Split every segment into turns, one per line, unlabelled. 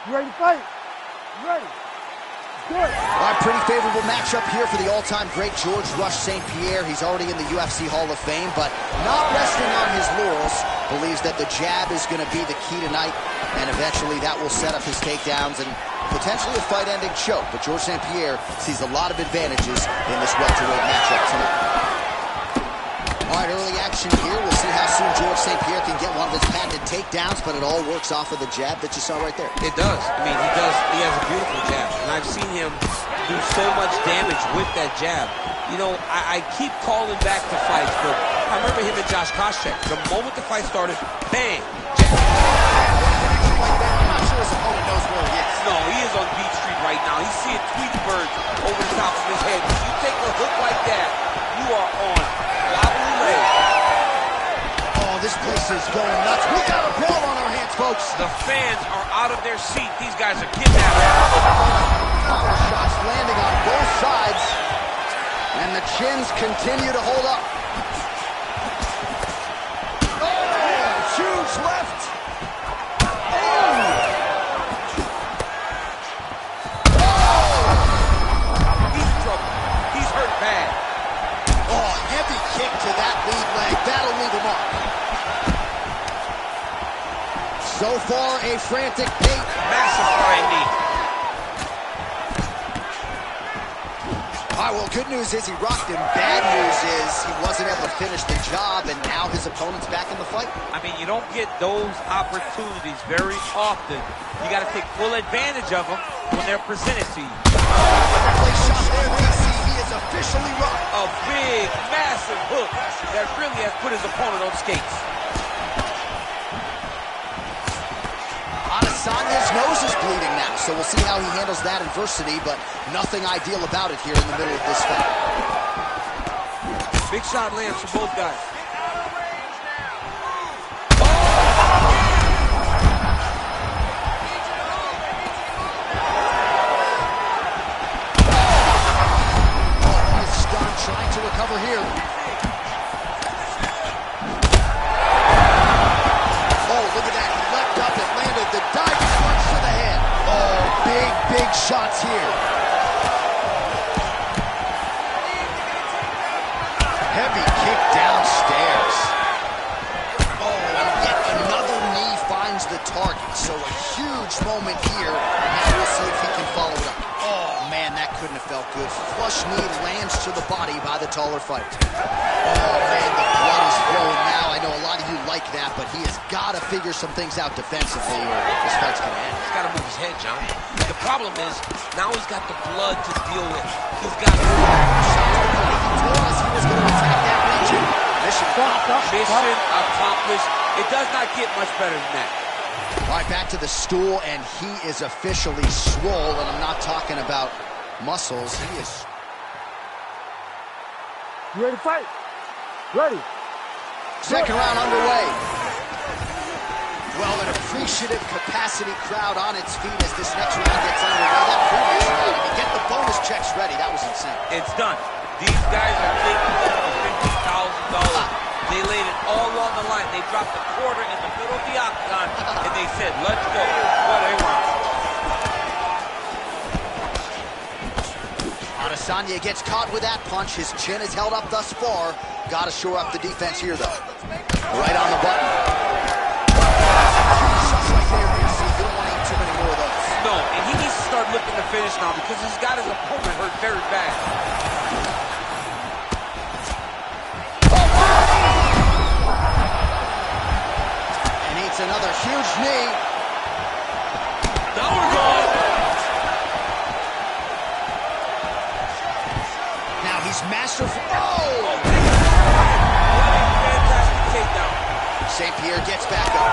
You ready to fight? You ready? Good.
All right, pretty favorable matchup here for the all-time great George Rush St. Pierre. He's already in the UFC Hall of Fame, but not resting on his laurels. Believes that the jab is going to be the key tonight, and eventually that will set up his takedowns and potentially a fight-ending choke. But George St. Pierre sees a lot of advantages in this welterweight matchup tonight. All right, early action here. We'll see how soon George St. Pierre can get one of his patented takedowns, but it all works off of the jab that you saw right there.
It does. I mean, he does. He has a beautiful jab, and I've seen him do so much damage with that jab. You know, I keep calling back to fights, but I remember him and Josh Koscheck. The moment the fight started, bang, jab.
I'm not sure his opponent knows where he is.
No, he is on Beach Street right now. He's seeing Tweety birds over the top of his head. If you take a hook like that, you are on wobbly legs.
Oh, this place is going nuts. We got a brawl on our hands, folks.
The fans are out of their seat. These guys are kidnapping.
Power shots landing on both sides, and the chins continue to hold up. Oh, huge left.
He's in trouble. He's hurt bad.
Oh, heavy kick to that lead leg. That'll leave him up. So far, a frantic pace.
Massive flying knee.
All right, well, good news is he rocked him. Bad news is he wasn't able to finish the job, and now his opponent's back in the fight.
I mean, you don't get those opportunities very often. You got to take full advantage of them when they're presented to you.
Place shot there, DC. He is officially rocked.
A big, massive hook that really has put his opponent on skates.
Adesanya's nose is bleeding now, so we'll see how he handles that adversity, but nothing ideal about it here in the middle of this fight.
Big shot lands for both guys.
Oh, he's stunned, trying to recover here. Oh, look at that. He leapt up and landed the diving punch to the head. Oh, big shots here. Heavy kick downstairs. Oh, and yet another knee finds the target. So a huge moment here. Now we'll see if he can follow it up. Oh, man, that couldn't have felt good. Flush knee lands to the body by the taller fighter. Oh, man, the blood is flowing now. I know a lot of you like that, but he has got to figure some things out defensively or this fight's going to end.
He's got to move his head, John. The problem is, now he's got the blood to deal with. He's got to move.
He told us he was going to attack that region. Mission
accomplished. It does not get much better than that.
All right, back to the stool, and he is officially swole, and I'm not talking about muscles. He is...
You ready to fight? Ready.
Second round underway. Well, an appreciative capacity crowd on its feet as this next round gets underway. That previous round, to get the bonus checks ready, that was insane.
It's done. These guys are taking $50,000. They laid it all on the line. They dropped a quarter in the middle of the octagon, and they said, let's go. What a round.
Adesanya gets caught with that punch. His chin is held up thus far. Got to shore up the defense here, though. Right on the button. Shots right there, DC. You don't want to eat too many more of those.
No, and he needs to start looking to finish now because he's got his opponent hurt very bad.
Another huge knee.
Now we're going.
Now he's masterful. Oh!
What a fantastic takedown.
St. Pierre gets back up.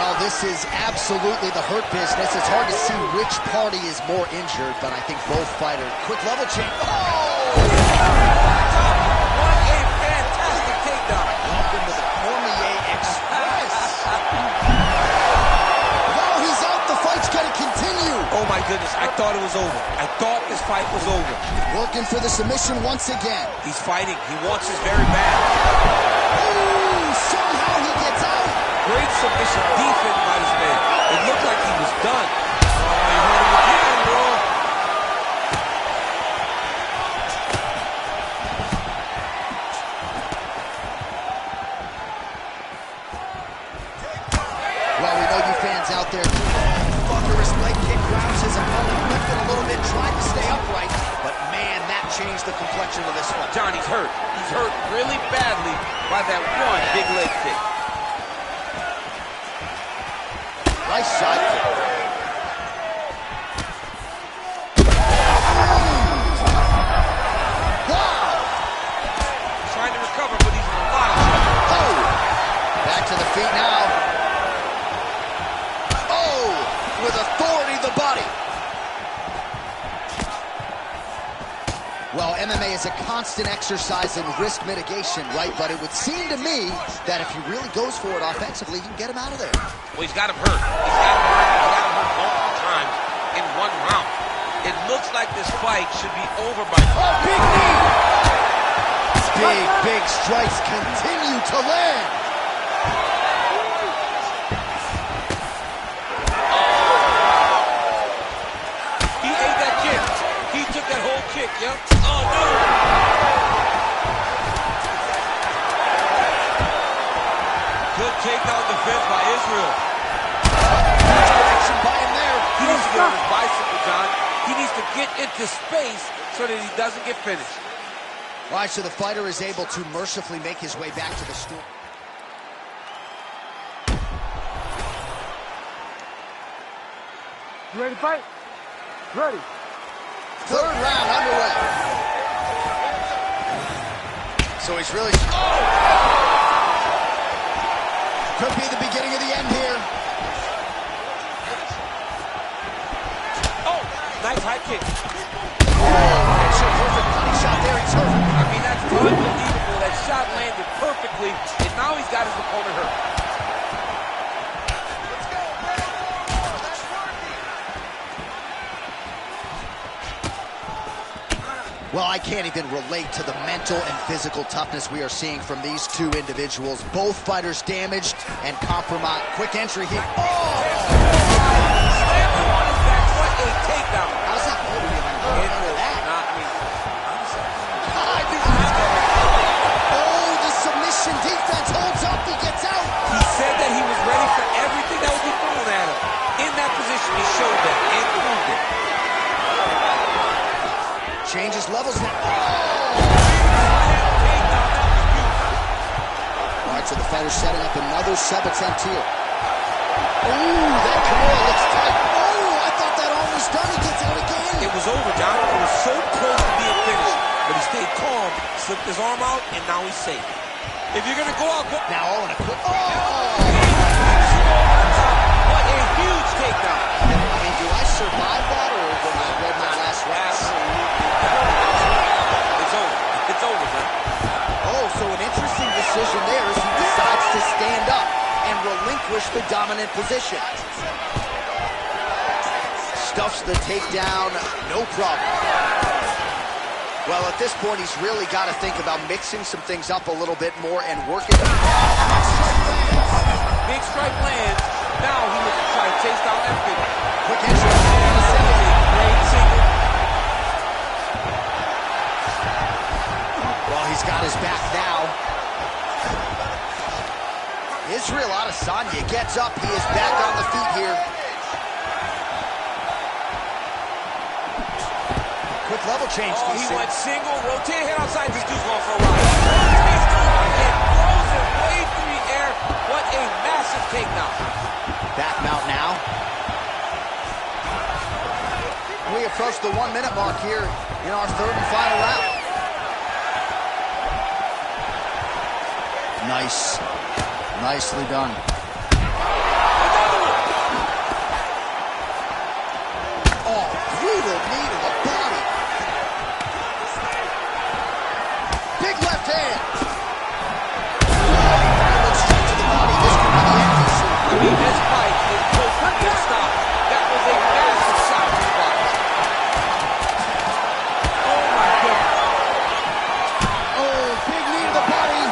Well, this is absolutely the hurt business. It's hard to see which party is more injured, but I think both fighters. Quick level change. Oh!
What a fantastic takedown.
Welcome to the Cormier Express. Well, he's out. The fight's going to continue.
Oh, my goodness. I thought it was over. I thought this fight was over.
Working for the submission once again.
He's fighting. He wants this very bad.
Ooh, somehow he gets out.
Great submission defense by this man. It looked like he was done. by that one big leg kick.
Nice side kick. Wow!
Trying to recover, but he's in a lot of trouble.
Oh! Back to the feet now. Oh! With authority to the body. Well, MMA is a constant exercise in risk mitigation, right? But it would seem to me that if he really goes for it offensively, he can get him out of there.
Well, he's got him hurt. He's got him hurt. He's got him hurt multiple times in one round. It looks like this fight should be over by...
Oh, big knee! Big strikes continue to land.
He ate that kick. He took that whole kick, yep. Oh, no! Good takedown defense by Israel.
Action by him there.
He needs to get on his bicycle, John. He needs to get into space so that he doesn't get finished.
All right, so the fighter is able to mercifully make his way back to the store.
You ready to fight? Ready.
Third round underway. So he's really... Oh! Could be the beginning of the end here.
Oh, nice high kick.
Picture perfect body shot there. He's hurt.
I mean, that's unbelievable. That shot landed perfectly, and now he's got his opponent hurt.
Well, I can't even relate to the mental and physical toughness we are seeing from these two individuals. Both fighters damaged and compromised. Quick entry here. Oh!
Slammed him on his back. What a takedown.
How's that? Oh, we haven't heard none of that.
Not me.
Oh, the submission defense holds up. He gets out.
He said that he was ready for everything that would be thrown at him. In that position, he showed that and proved it.
Changes levels now. Oh! All right, so the fighter's setting up another sub-attempt here. Ooh, that Kimura looks tight. Oh, I thought that arm was done. He gets out again.
It was over, John. It was so close to being finished. But he stayed calm, slipped his arm out, and now he's safe. If you're going to go out...
Now all in a quick... Oh!
What a huge takedown.
I mean, do I survive that, or when I read my last round?
It's over. It's over, man.
Oh, so an interesting decision there as he decides to stand up and relinquish the dominant position. Stuffs the takedown, no problem. Well, at this point, he's really got to think about mixing some things up a little bit more and working.
Big strike lands. Now he looks to try to chase down everything.
Quick entry.
Great single.
Well, he's got his back now. Israel Adesanya gets up. He is back on the feet here. Quick level change.
Oh, he
DC.
went single, rotate head outside. This dude's going for a ride. He's going and throws it way through the air. What a massive takedown.
Back mount now. We approach the 1 minute mark here in our third and final round. Nice. Nicely done. Oh, brutal knee to the body. Big left hand. Looks straight to the body. This could be the end.
I mean, this fight is totally stopped. That was a massive shot to the body. Oh, my goodness.
Oh, big knee to the body.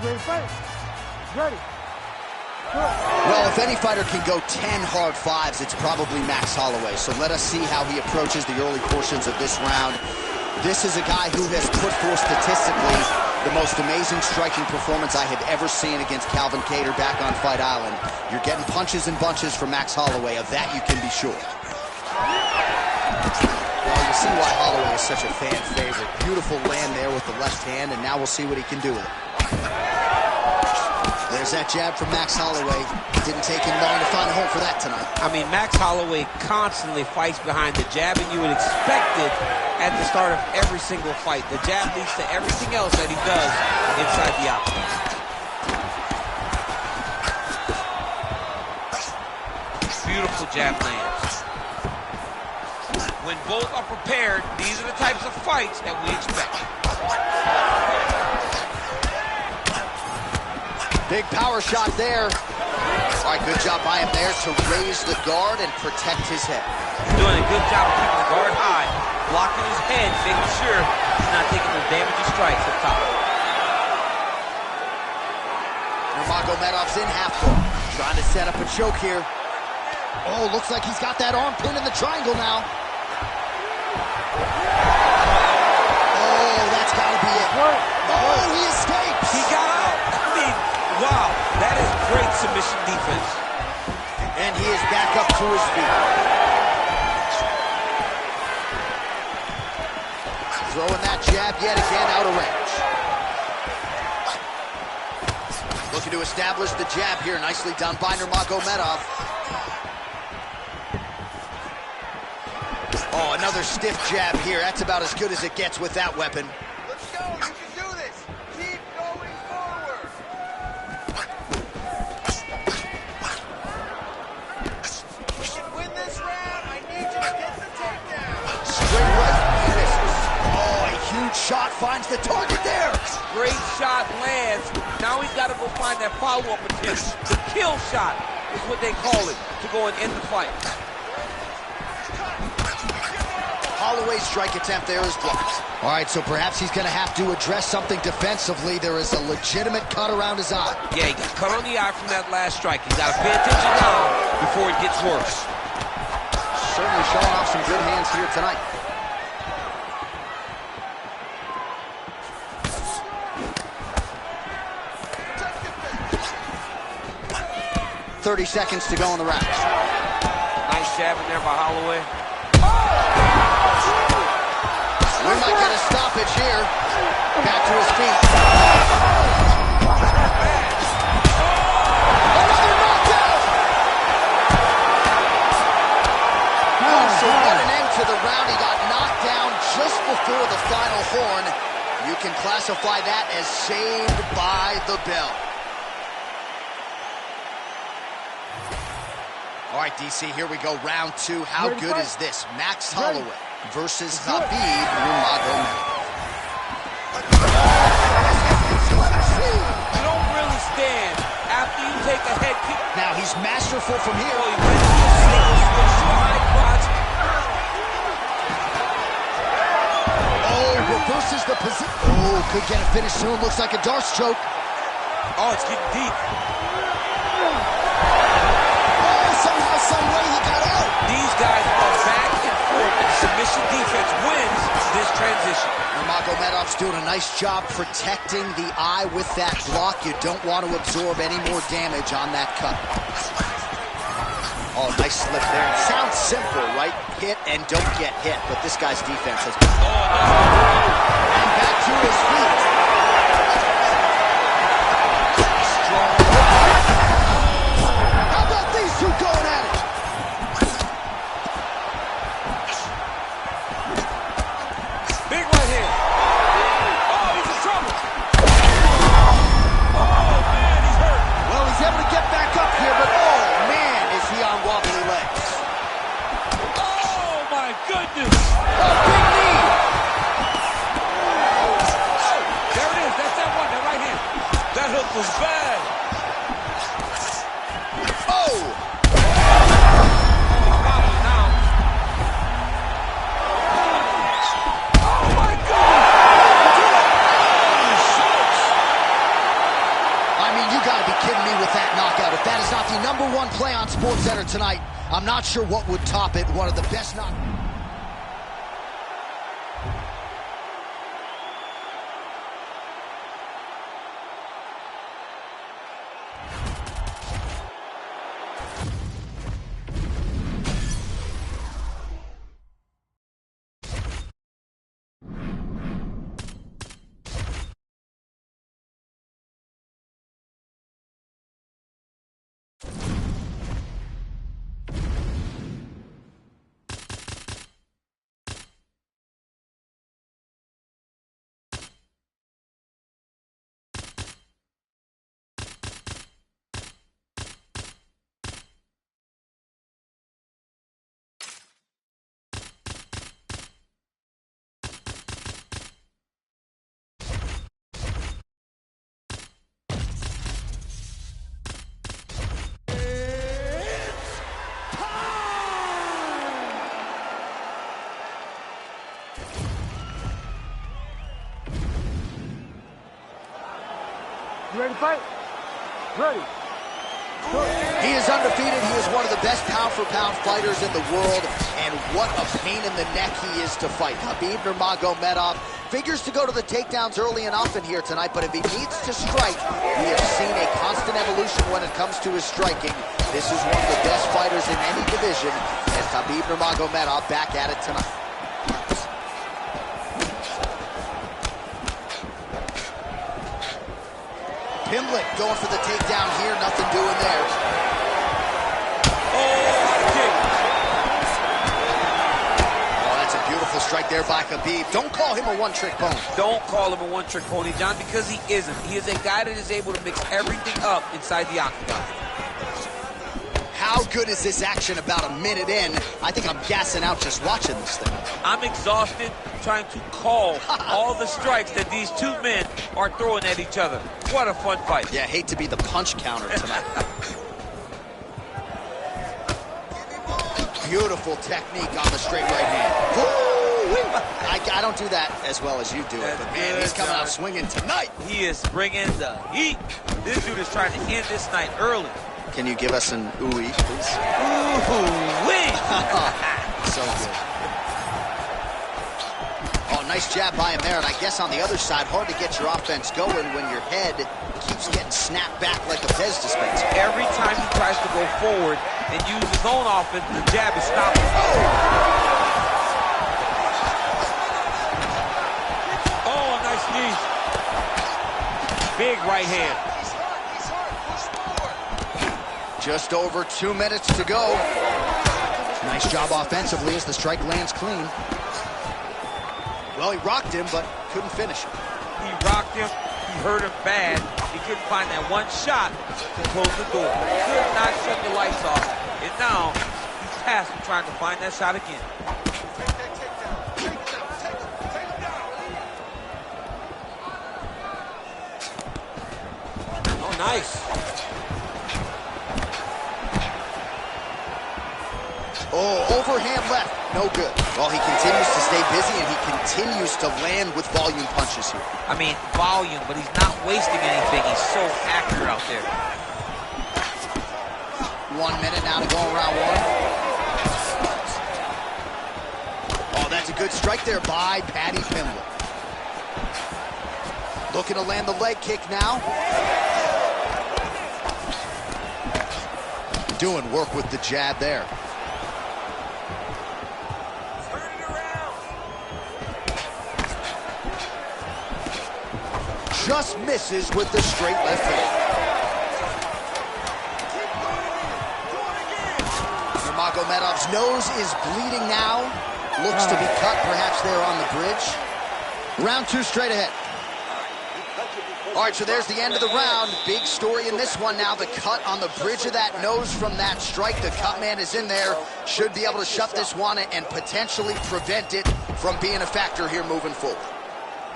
Ready, fight. Ready.
Well, if any fighter can go 10 hard fives, it's probably Max Holloway. So let us see how he approaches the early portions of this round. This is a guy who has put forth statistically the most amazing striking performance I have ever seen against Calvin Kattar back on Fight Island. You're getting punches and bunches from Max Holloway. Of that, you can be sure. Well, you see why Holloway is such a fan favorite. Beautiful land there with the left hand, and now we'll see what he can do with it. There's that jab from Max Holloway. Didn't take him long to find a home for that tonight.
I mean, Max Holloway constantly fights behind the jab, and you would expect it at the start of every single fight. The jab leads to everything else that he does inside the octagon. Beautiful jab lands. When both are prepared, these are the types of fights that we expect.
Big power shot there. All right, good job by him there to raise the guard and protect his head.
He's doing a good job of keeping the guard high, blocking his head, making sure he's not taking those damaging strikes up top.
Nurmagomedov's in half guard, trying to set up a choke here. Oh, looks like he's got that arm pinned in the triangle now. Oh, that's got to be it. Oh, he escapes.
He got out. Wow, that is great submission defense.
And he is back up to his feet. Throwing that jab yet again out of range. Looking to establish the jab here. Nicely done by Nurmagomedov. Oh, another stiff jab here. That's about as good as it gets with that weapon.
Let's go. You can do this. Keep going forward. We can win this round. I need you to get the takedown.
Straight right, he misses. Oh, a huge shot finds the target there.
Great shot lands. Now he's got to go find that follow-up attempt. The kill shot is what they call it, to go and end the fight.
Holloway's strike attempt there is blocked. All right, so perhaps he's going to have to address something defensively. There is a legitimate cut around his eye.
Yeah, he got cut on the eye from that last strike. He's got to pay attention now before it gets worse.
Certainly showing off some good hands here tonight. – 30 seconds to go in the round.
Nice jab in there by Holloway.
We might get a stoppage here. Back to his feet. Another knockdown! Oh, so what an end to the round. He got knocked down just before the final horn. You can classify that as saved by the bell. All right, DC, here we go. Round two. How good is this? Max Holloway versus Khabib Nurmagomedov.
You don't really stand after you take a head kick.
Now he's masterful from here.
Oh, he went to a single switch to a high crotch.
Oh, reverses the position. Oh, could get a finish soon. Looks like a darts choke.
Oh, it's getting deep.
Somehow, some way he got out.
These guys are back and forth, and submission defense wins this transition.
Nurmagomedov's doing a nice job protecting the eye with that block. You don't want to absorb any more damage on that cut. Oh, nice slip there. It sounds simple, right? Hit and don't get hit, but this guy's defense has been... And back to his feet. Strong. How about these two going at it?
Big right hand.
fun play on SportsCenter tonight. I'm not sure what would top it. One of the best knock.
You ready to fight? Ready.
He is undefeated. He is one of the best pound-for-pound fighters in the world, and what a pain in the neck he is to fight. Khabib Nurmagomedov figures to go to the takedowns early and often here tonight, but if he needs to strike, we have seen a constant evolution when it comes to his striking. This is one of the best fighters in any division, and Khabib Nurmagomedov back at it tonight. Pimblett going for the takedown here, nothing doing there. Oh, that's a beautiful strike there by Khabib. Don't call him a one-trick pony.
Don't call him a one-trick pony, John, because he isn't. He is a guy that is able to mix everything up inside the octagon.
How good is this action about a minute in? I think I'm gassing out just watching this thing.
I'm exhausted trying to call all the strikes that these two men are throwing at each other. What a fun fight.
Yeah, hate to be the punch counter tonight. Beautiful technique on the straight right hand. I don't do that as well as you do it, but man, he's coming out swinging tonight.
He is bringing the heat. This dude is trying to end this night early.
Can you give us an ooh-wee, please?
Ooh-wee!
So good. Oh, nice jab by him there, and I guess on the other side, hard to get your offense going when your head keeps getting snapped back like a Pez dispenser.
Every time he tries to go forward and use his own offense, the jab is stopping. Oh, nice knee. Big right hand.
Just over 2 minutes to go. Nice job offensively as the strike lands clean. Well, he rocked him, but couldn't finish him.
He rocked him. He hurt him bad. He couldn't find that one shot to close the door. Could not shut the lights off. And now he's tasked with trying to find that shot again. Oh, nice.
Oh, overhand left. No good. Well, he continues to stay busy, and he continues to land with volume punches here.
I mean, volume, but he's not wasting anything. He's so accurate out there.
1 minute now to go in round one. Oh, that's a good strike there by Paddy Pimblett. Looking to land the leg kick now. Doing work with the jab there. Just misses with the straight left hand. Nurmagomedov's nose is bleeding now. Looks to be cut, perhaps there on the bridge. Round two straight ahead. All right, so there's the end of the round. Big story in this one now. The cut on the bridge of that nose from that strike. The cut man is in there. Should be able to shut this one and potentially prevent it from being a factor here moving forward.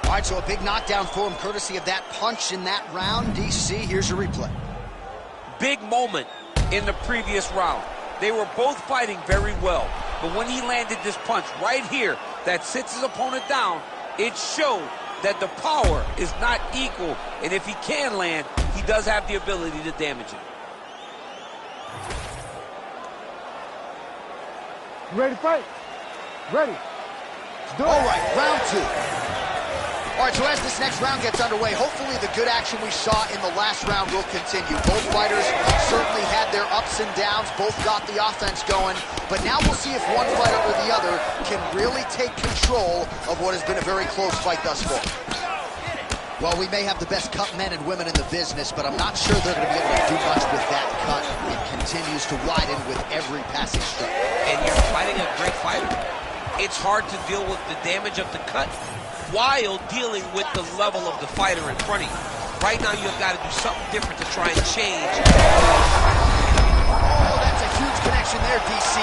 All right, so a big knockdown for him, courtesy of that punch in that round. DC, here's your replay.
Big moment in the previous round. They were both fighting very well, but when he landed this punch right here that sits his opponent down, it showed that the power is not equal, and if he can land, he does have the ability to damage him.
You ready to fight? Ready. Let's do it.
All right, round 2. All right, so as this next round gets underway, hopefully the good action we saw in the last round will continue. Both fighters certainly had their ups and downs, both got the offense going, but now we'll see if one fighter or the other can really take control of what has been a very close fight thus far. Well, we may have the best cut men and women in the business, but I'm not sure they're going to be able to do much with that cut. It continues to widen with every passing stroke.
And you're fighting a great fighter. It's hard to deal with the damage of the cut while dealing with the level of the fighter in front of you. Right now, you've got to do something different to try and change.
Oh, that's a huge connection there, DC.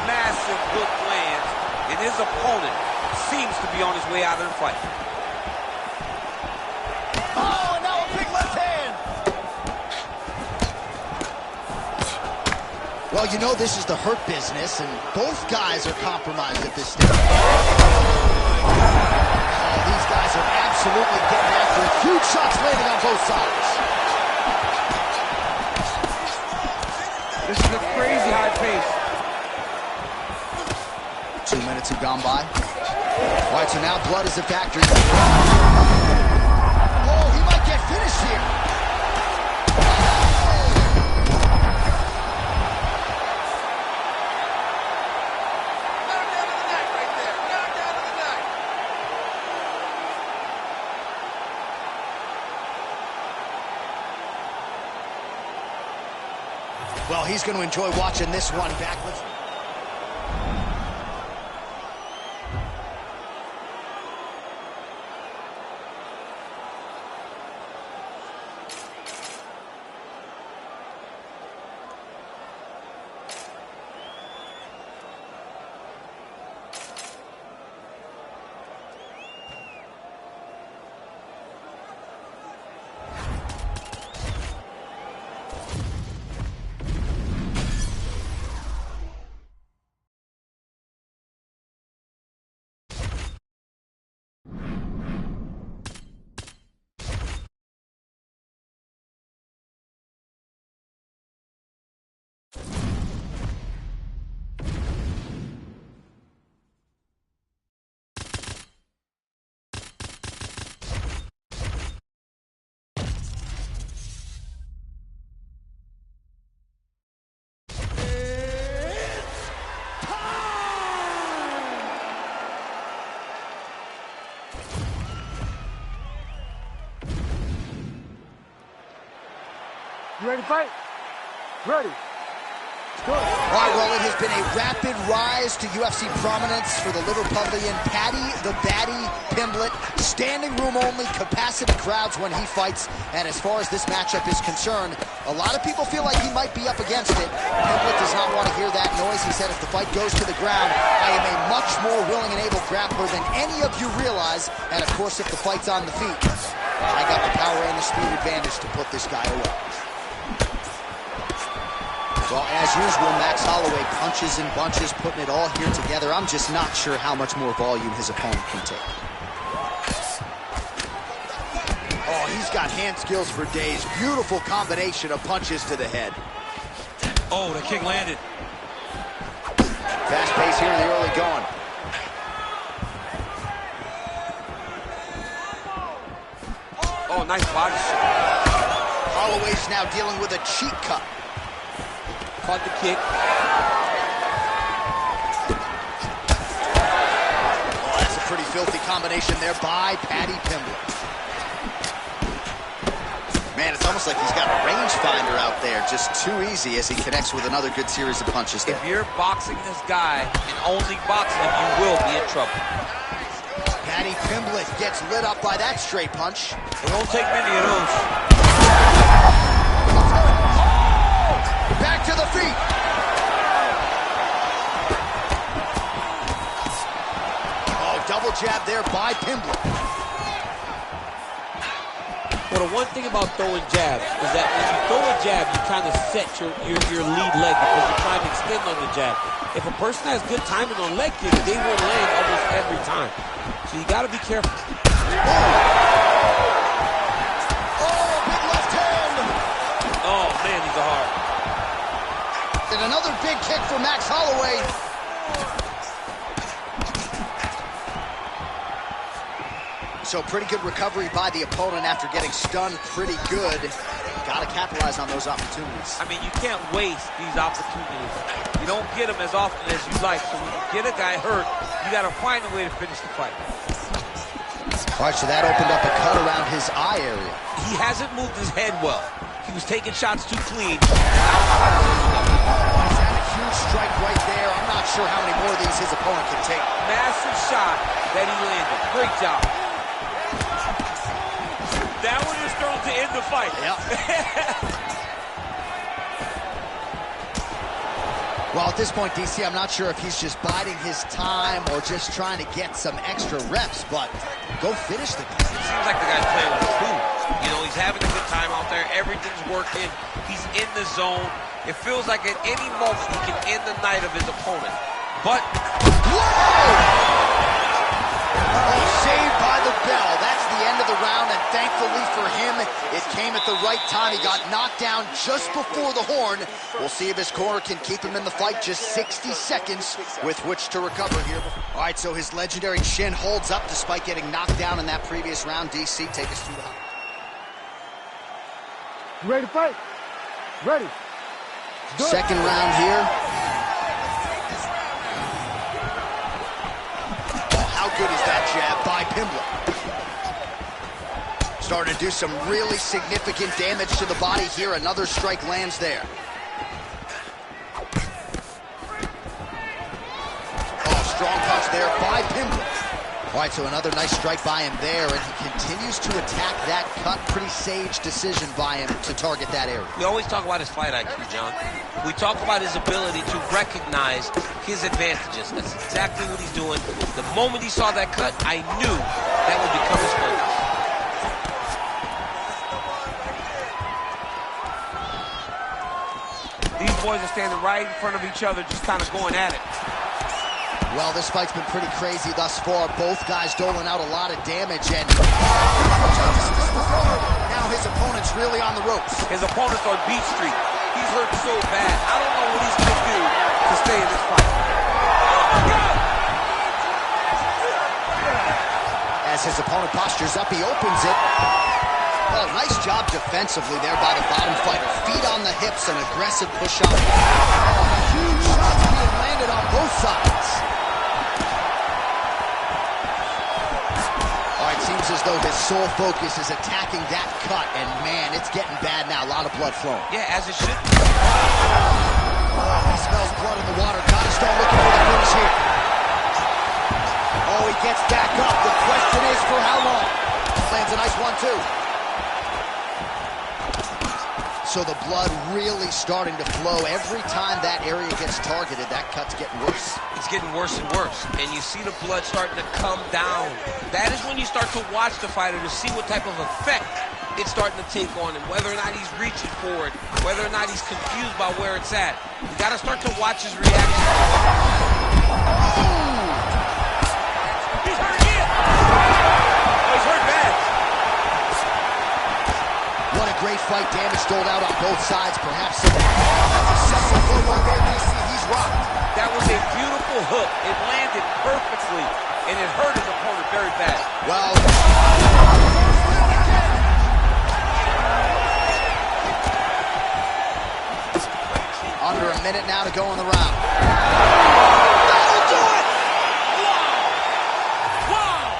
Massive hook lands, and his opponent seems to be on his way out of the fight.
Oh, and now a big left hand. Well, you know this is the hurt business, and both guys are compromised at this stage. Oh, these guys are absolutely getting after it. Huge shots landing on both sides.
This is a crazy high pace.
2 minutes have gone by. All right, so now blood is a factor. Oh, he might get finished here. Well, he's going to enjoy watching this one back.
You ready to fight? Ready. Let's do it.
All right, well, it has been a rapid rise to UFC prominence for the Liverpudlian Paddy the Baddy Pimblett. Standing room only, capacity crowds when he fights. And as far as this matchup is concerned, a lot of people feel like he might be up against it. Pimblett does not want to hear that noise. He said if the fight goes to the ground, I am a much more willing and able grappler than any of you realize. And of course, if the fight's on the feet, I got the power and the speed advantage to put this guy away. Well, as usual, Max Holloway punches and bunches, putting it all here together. I'm just not sure how much more volume his opponent can take. Oh, he's got hand skills for days. Beautiful combination of punches to the head.
Oh, the kick landed.
Fast pace here in the early going.
Oh, nice body shot.
Holloway's now dealing with a cheek cut.
Caught the kick.
Oh, that's a pretty filthy combination there by Paddy Pimblett. Man, it's almost like he's got a rangefinder out there. Just too easy as he connects with another good series of punches there.
If you're boxing this guy and only boxing, you will be in trouble.
Paddy Pimblett gets lit up by that straight punch.
It won't take many of those.
Back to the feet. Oh, double jab there by Pimblett.
Well, the one thing about throwing jabs is that when you throw a jab, you kind of set your lead leg because you're trying to extend on the jab. If a person has good timing on leg kicks, they will land almost every time. So you got to be careful.
Oh, big left hand.
Oh, man, these are hard.
And another big kick for Max Holloway. So pretty good recovery by the opponent after getting stunned pretty good. Got to capitalize on those opportunities.
I mean, you can't waste these opportunities. You don't get them as often as you like. So when you get a guy hurt, you got to find a way to finish the fight.
All right, so that opened up a cut around his eye area.
He hasn't moved his head well. He was taking shots too clean.
He's had a huge strike right there. I'm not sure how many more of these his opponent can take.
Massive shot that he landed. Great job. That one was thrown to end the fight.
Yep. Well, at this point, DC, I'm not sure if he's just biding his time or just trying to get some extra reps, but go finish the guy.
It seems like the guy's playing with food. You know, he's having a good time out there. Everything's working. He's in the zone. It feels like at any moment he can end the night of his opponent. But...
Whoa! Oh, saved by the bell. That's the end of the round, and thankfully for him, it came at the right time. He got knocked down just before the horn. We'll see if his corner can keep him in the fight. Just 60 seconds with which to recover here. All right, so his legendary chin holds up despite getting knocked down in that previous round. DC, take us through the...
You ready to fight? Ready.
Second round here. How good is that jab by Pimblett? Starting to do some really significant damage to the body here. Another strike lands there. Oh, strong punch there by Pimblett. All right, so another nice strike by him there, and he continues to attack that cut. Pretty sage decision by him to target that area.
We always talk about his fight IQ, John. We talk about his ability to recognize his advantages. That's exactly what he's doing. The moment he saw that cut, I knew that would become his focus. These boys are standing right in front of each other, just kind of going at it.
Well, this fight's been pretty crazy thus far. Both guys doling out a lot of damage, and now his opponent's really on the ropes.
His opponent's on Beat Street. He's hurt so bad. I don't know what he's going to do to stay in this fight.
As his opponent postures up, he opens it. Oh, nice job defensively there by the bottom fighter. Feet on the hips, an aggressive push-up. Huge shots being landed on both sides. All right, seems as though his sole focus is attacking that cut, and man, it's getting bad now. A lot of blood flowing.
Yeah, as it should.
Oh, he smells blood in the water. Gotta start looking for the finish here. Oh, he gets back up. The question is for how long? Lands a nice one, too. So the blood really starting to flow. Every time that area gets targeted, that cut's getting worse.
It's getting worse and worse. And you see the blood starting to come down. That is when you start to watch the fighter to see what type of effect it's starting to take on him, whether or not he's reaching for it, whether or not he's confused by where it's at. You got to start to watch his reaction. He's hurt again. Oh, he's hurt bad.
What a great fight. Damage doled out on both sides. Perhaps that's a successful blow right there, DC. He's rocked.
That was a beautiful hook. It landed perfectly, and it hurt his opponent very bad.
Well, under a minute now to go in the round. That'll do it!
Wow!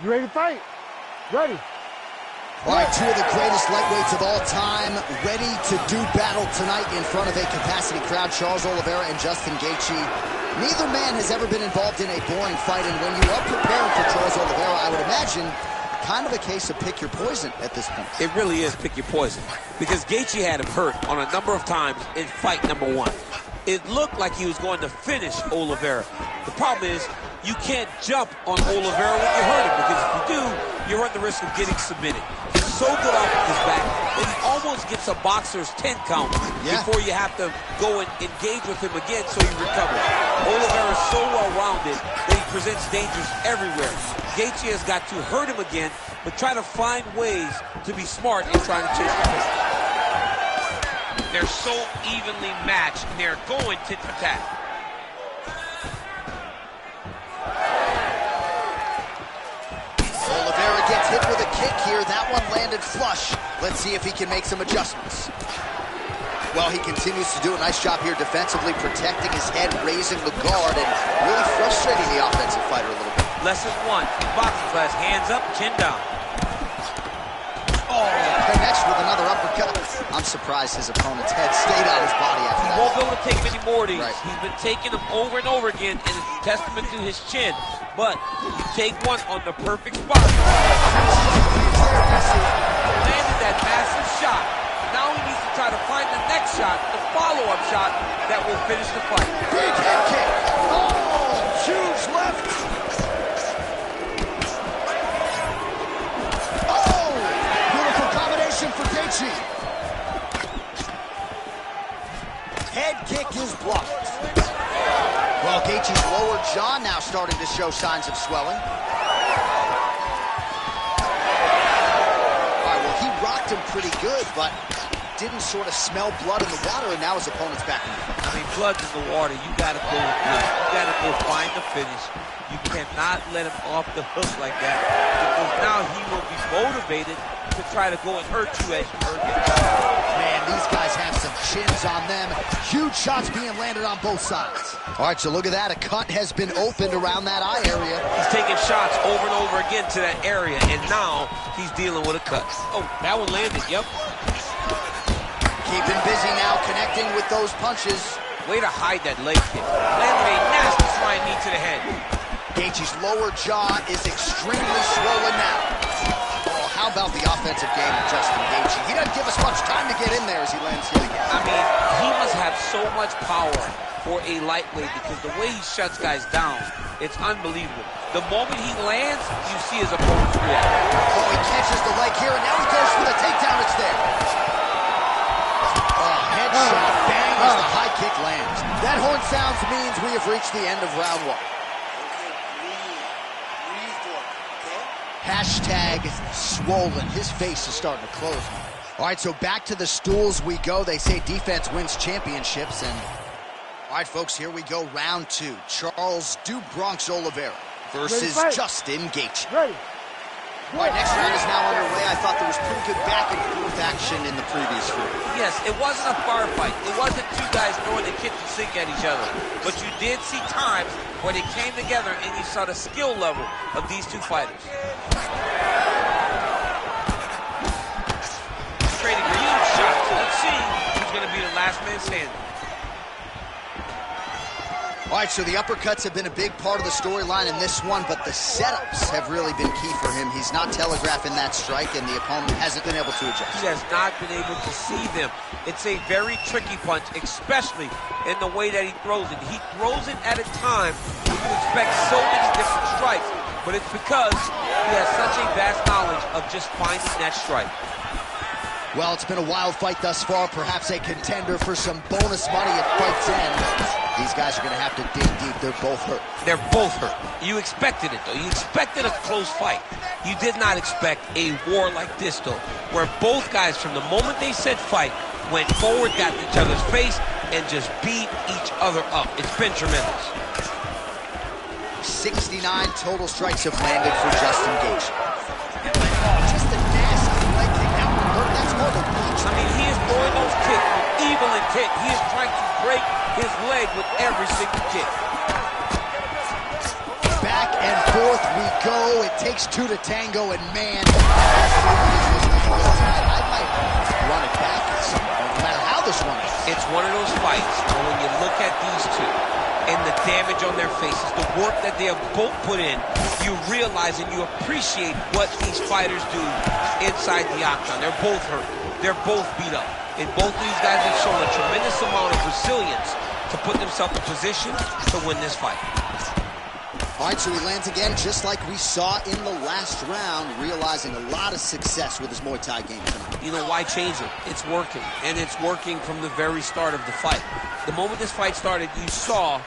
You ready to fight? Ready.
All right, two of the greatest lightweights of all time ready to do battle tonight in front of a capacity crowd. Charles Oliveira and Justin Gaethje. Neither man has ever been involved in a boring fight, and when you are preparing for Charles Oliveira, I would imagine kind of a case of pick your poison at this point.
It really is pick your poison, because Gaethje had him hurt on a number of times in fight number 1. It looked like he was going to finish Oliveira. The problem is, you can't jump on Oliveira when you hurt him, because if you do, you run the risk of getting submitted. He's so good off of his back that he almost gets a boxer's 10 count before you have to go and engage with him again so he recovers. Oliveira is so well-rounded that he presents dangers everywhere. Gaethje has got to hurt him again, but try to find ways to be smart in trying to chase the pace.
They're so evenly matched, and they're going tit for tat.
Oliveira gets hit with a kick here. That one landed flush. Let's see if he can make some adjustments. Well, he continues to do a nice job here defensively, protecting his head, raising the guard, and really frustrating the offensive fighter a little bit.
Lesson 1 in boxing class: hands up, chin down.
Oh, connects with another uppercut. I'm surprised his opponent's head stayed on his body after that.
He won't be able to take many more of these.
Right.
He's been taking them over and over again, and it's a testament to his chin. But you take one on the perfect spot. Landed that massive shot. Now he needs to try to find the next shot, the follow-up shot that will finish the fight.
Big head kick. Oh, huge left. Oh, beautiful combination for Gaethje. Head kick is blocked. Well, Gaethje's lower jaw now starting to show signs of swelling. All right, well, he rocked him pretty good, but didn't sort of smell blood in the water, and now his opponent's back in the fight.
I mean, blood's in the water. You got to go with blood. You got to go find the finish. You cannot let him off the hook like that, because now he will be motivated to try to go and hurt you as you hurt him.
Man, these guys have some chins on them. Huge shots being landed on both sides. All right, so look at that. A cut has been opened around that eye area.
He's taking shots over and over again to that area, and now he's dealing with a cut. Oh, that one landed, yep.
Keeping busy now, connecting with those punches.
Way to hide that leg kick. Landed a nasty flying knee to the head.
Gaethje's lower jaw is extremely swollen now. Oh, how about the offensive game of Justin Gaethje? He doesn't give us much time to get in there as he lands yet again.
I mean, he must have so much power for a lightweight, because the way he shuts guys down, it's unbelievable. The moment he lands, you see his opponent's react.
Oh, he catches the leg here, and now he goes for the takedown. It's there. Oh, headshot, bang, as the high kick lands. That horn sounds means we have reached the end of round 1. Hashtag swollen. His face is starting to close. All right, so back to the stools we go. They say defense wins championships. And all right, folks, here we go. Round 2. Charles "Dude Bronx" Oliveira versus Justin Gaethje.
Ready.
All right, next round is now underway. I thought there was pretty good back and forth action in the previous round.
Yes, it wasn't a firefight. It wasn't two guys throwing the kitchen sink at each other. But you did see times where they came together and you saw the skill level of these two fighters. Trading huge shots. Let's see who's going to be the last man standing.
All right, so the uppercuts have been a big part of the storyline in this one, but the setups have really been key for him. He's not telegraphing that strike, and the opponent hasn't been able to adjust.
He has not been able to see them. It's a very tricky punch, especially in the way that he throws it. He throws it at a time when you expect so many different strikes, but it's because he has such a vast knowledge of just finding that strike.
Well, it's been a wild fight thus far, perhaps a contender for some bonus money at fight's end. These guys are going to have to dig deep. They're both hurt.
They're both hurt. You expected it, though. You expected a close fight. You did not expect a war like this, though, where both guys, from the moment they said fight, went forward, got in each other's face, and just beat each other up. It's been tremendous.
69 total strikes have landed for Justin Gaethje. Just a nasty leg kick. That's more than reach.
I mean, he is throwing those kicks with evil intent. He is trying to break his leg with every single kick.
Back and forth we go. It takes two to tango, and man, I might run it back at some point, no matter how this one is.
It's one of those fights where when you look at these two and the damage on their faces, the work that they have both put in, you realize and you appreciate what these fighters do inside the octagon. They're both hurt. They're both beat up. And both of these guys have shown a tremendous amount of resilience to put themselves in position to win this fight.
All right, so he lands again just like we saw in the last round, realizing a lot of success with his Muay Thai game tonight.
You know, why change it? It's working, and it's working from the very start of the fight. The moment this fight started, you saw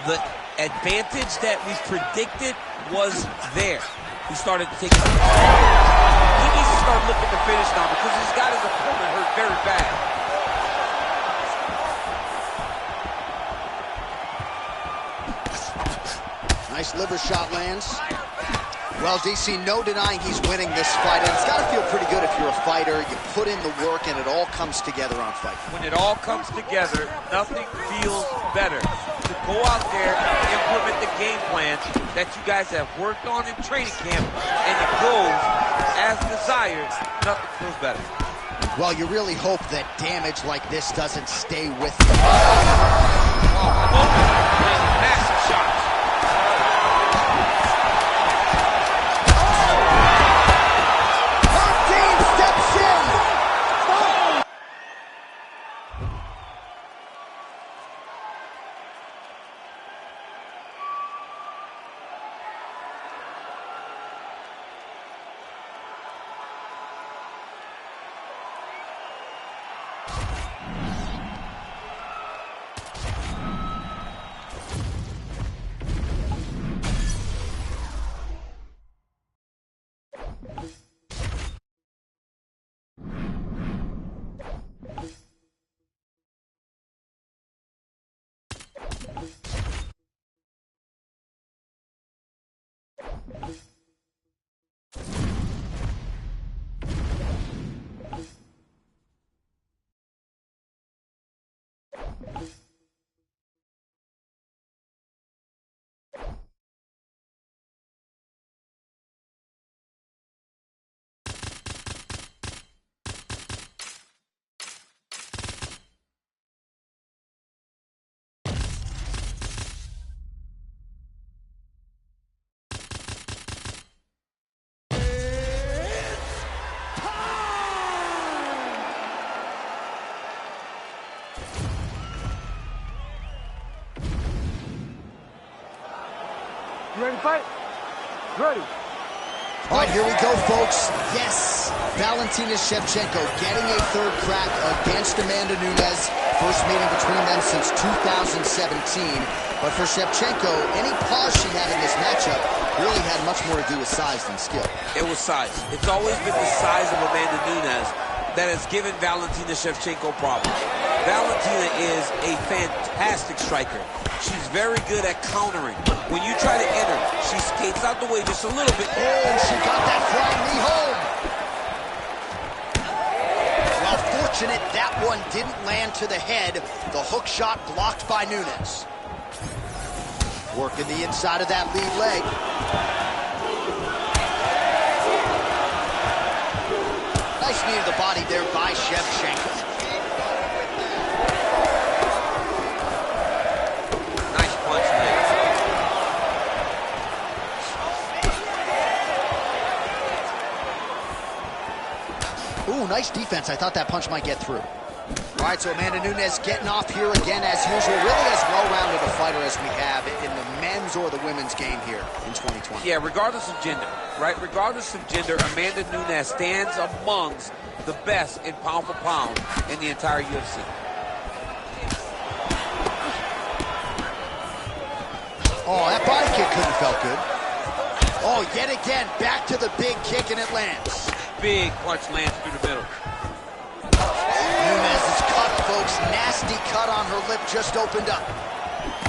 the advantage that we predicted was there. He started to take it. He needs to start looking to finish now because he's got his opponent hurt very bad.
Nice liver shot lands. Well, DC, no denying he's winning this fight, and it's got to feel pretty good if you're a fighter. You put in the work, and it all comes together on fight.
When it all comes together, nothing feels better. To go out there and implement the game plan that you guys have worked on in training camp, and it goes as desired, nothing feels better.
Well, you really hope that damage like this doesn't stay with you.
Massive shots.
You ready to fight? Ready.
All right, here we go, folks. Yes, Valentina Shevchenko getting a third crack against Amanda Nunes. First meeting between them since 2017. But for Shevchenko, any pause she had in this matchup really had much more to do with size than skill.
It was size. It's always been the size of Amanda Nunes that has given Valentina Shevchenko problems. Valentina is a fantastic striker. She's very good at countering. When you try to enter, she skates out the way just a little bit.
Oh, she got that flying knee home. Well, fortunate that one didn't land to the head. The hook shot blocked by Nunes. Working the inside of that lead leg. Nice knee to the body there by Shevchenko.
Nice punch there.
Ooh, nice defense. I thought that punch might get through. All right, so Amanda Nunes getting off here again as usual. Really as well-rounded a fighter as we have in the men's or the women's game here in 2020.
Yeah, regardless of gender, right? Regardless of gender, Amanda Nunes stands amongst the best in pound for pound in the entire UFC.
Oh, that body kick couldn't have felt good. Oh, yet again, back to the big kick, and it lands.
Big punch lands through the middle.
Nunes is cut, folks. Nasty cut on her lip, just opened up.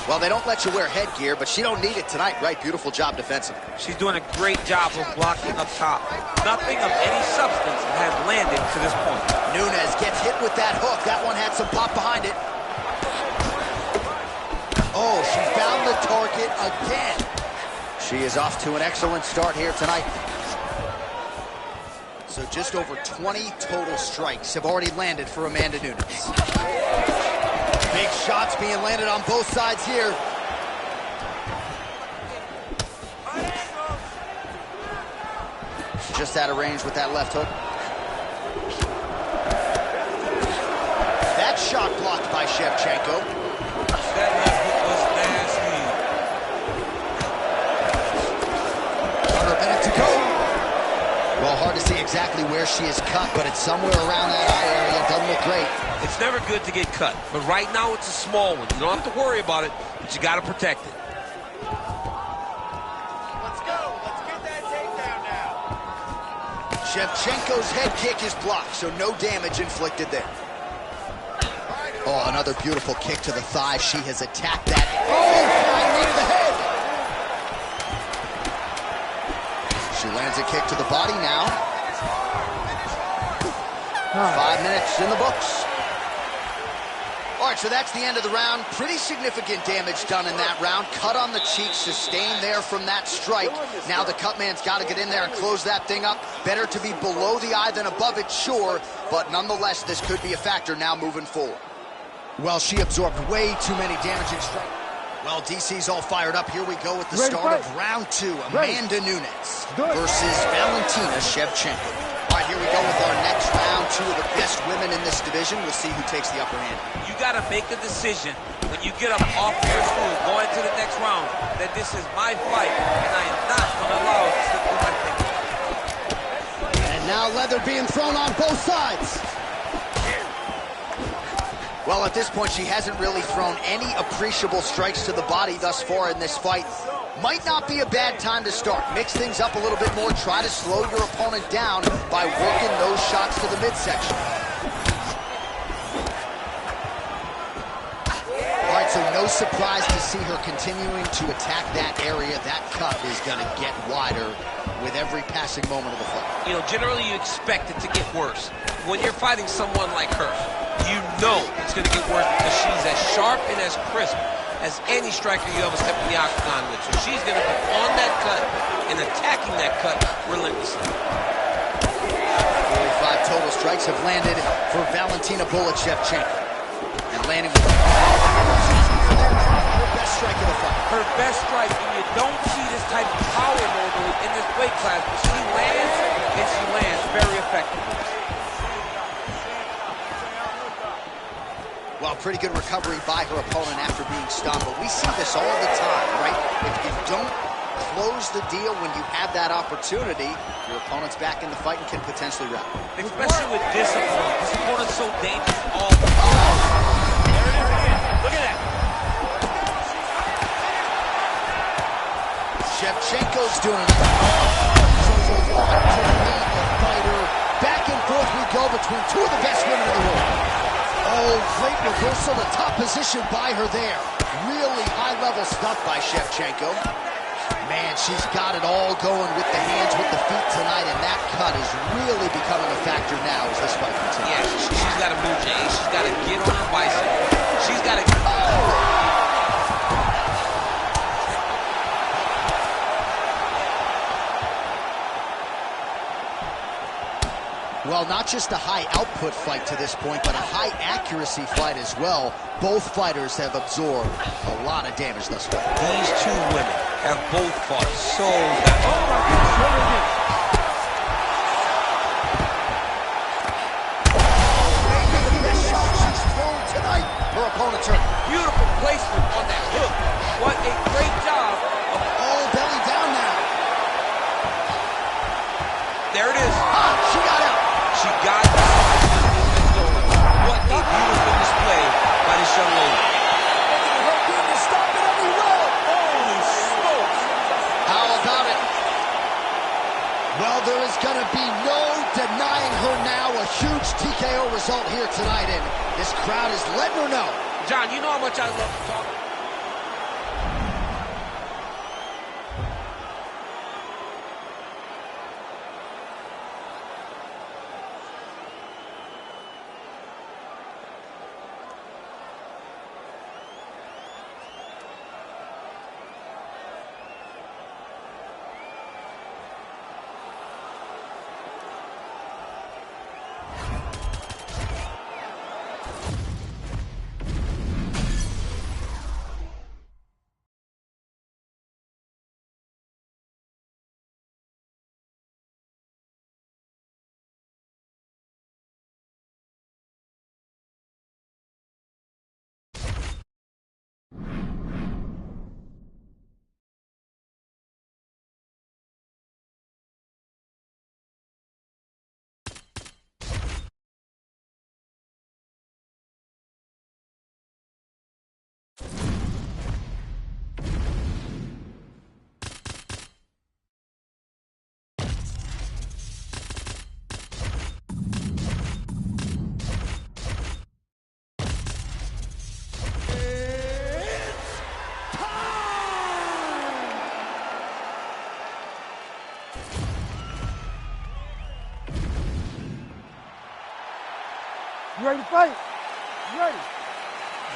Well, they don't let you wear headgear, but she don't need it tonight, right? Beautiful job defensively.
She's doing a great job of blocking up top. Nothing of any substance has landed to this point.
Nunes gets hit with that hook. That one had some pop behind it. Oh, she found the target again. She is off to an excellent start here tonight. So just over 20 total strikes have already landed for Amanda Nunes. Big shots being landed on both sides here. She's just out of range with that left hook. That shot blocked by Shevchenko.
That left hook was nasty.
Under a minute to go. Well, hard to see exactly where she is cut, but it's somewhere around that eye area. It doesn't look great.
It's never good to get cut, but right now it's a small one. You don't have to worry about it, but you got to protect it.
Let's go. Let's get that takedown now.
Shevchenko's head kick is blocked, so no damage inflicted there. Oh, another beautiful kick to the thigh. She has attacked that. Oh, flying knee to the head. She lands a kick to the body now. 5 minutes in the books. All right, so that's the end of the round. Pretty significant damage done in that round. Cut on the cheek, sustained there from that strike. Now the cut man's got to get in there and close that thing up. Better to be below the eye than above it, sure. But nonetheless, this could be a factor now moving forward. Well, she absorbed way too many damaging strikes. Well, DC's all fired up. Here we go with the start of round 2. Amanda Nunes versus Valentina Shevchenko. All right, here we go with our next round. 2 of the best women in this division. We'll see who takes the upper hand.
You got to make a decision when you get up off your stool going to the next round that this is my fight and I am not going to allow it to slip through my fingers.
And now leather being thrown on both sides. Well, at this point, she hasn't really thrown any appreciable strikes to the body thus far in this fight. Might not be a bad time to start. Mix things up a little bit more. Try to slow your opponent down by working those shots to the midsection. All right, so no surprise to see her continuing to attack that area. That cut is going to get wider with every passing moment of the fight.
You know, generally you expect it to get worse. When you're fighting someone like her, you know it's going to get worse because she's as sharp and as crisp as any striker you ever step in the octagon with. So she's going to be on that cut and attacking that cut relentlessly.
45 total strikes have landed for Valentina Shevchenko. And landing with her best strike of the fight.
Her best strike, and you don't see this type of power normally in this weight class, but she lands, and she lands very effectively.
Well, pretty good recovery by her opponent after being stunned, but we see this all the time, right? If you don't close the deal when you have that opportunity, your opponent's back in the fight and can potentially wrap.
Especially with discipline. This opponent's so dangerous all the time.
There it is again. Look at that.
Shevchenko's doing it. So a lot to lead the fighter. Back and forth we go between 2 of the best women in the world. Oh, great reversal to top position by her there. Really high-level stuff by Shevchenko. Man, she's got it all going with the hands, with the feet tonight, and that cut is really becoming a factor now as this fight continues.
Yeah, she's got to move, Jay. She's got to get on her bicycle. She's got to...
Well, not just a high-output fight to this point, but a high-accuracy fight as well. Both fighters have absorbed a lot of damage thus far.
These 2 women have both fought so
tonight. Her opponent's hurt.
beautiful placement on that hook. What a great job.
Oh, belly down now.
There it is.
Ah, she got out.
She got
This crowd is letting her know.
John, you know how much I love to talk.
You ready to fight? You ready?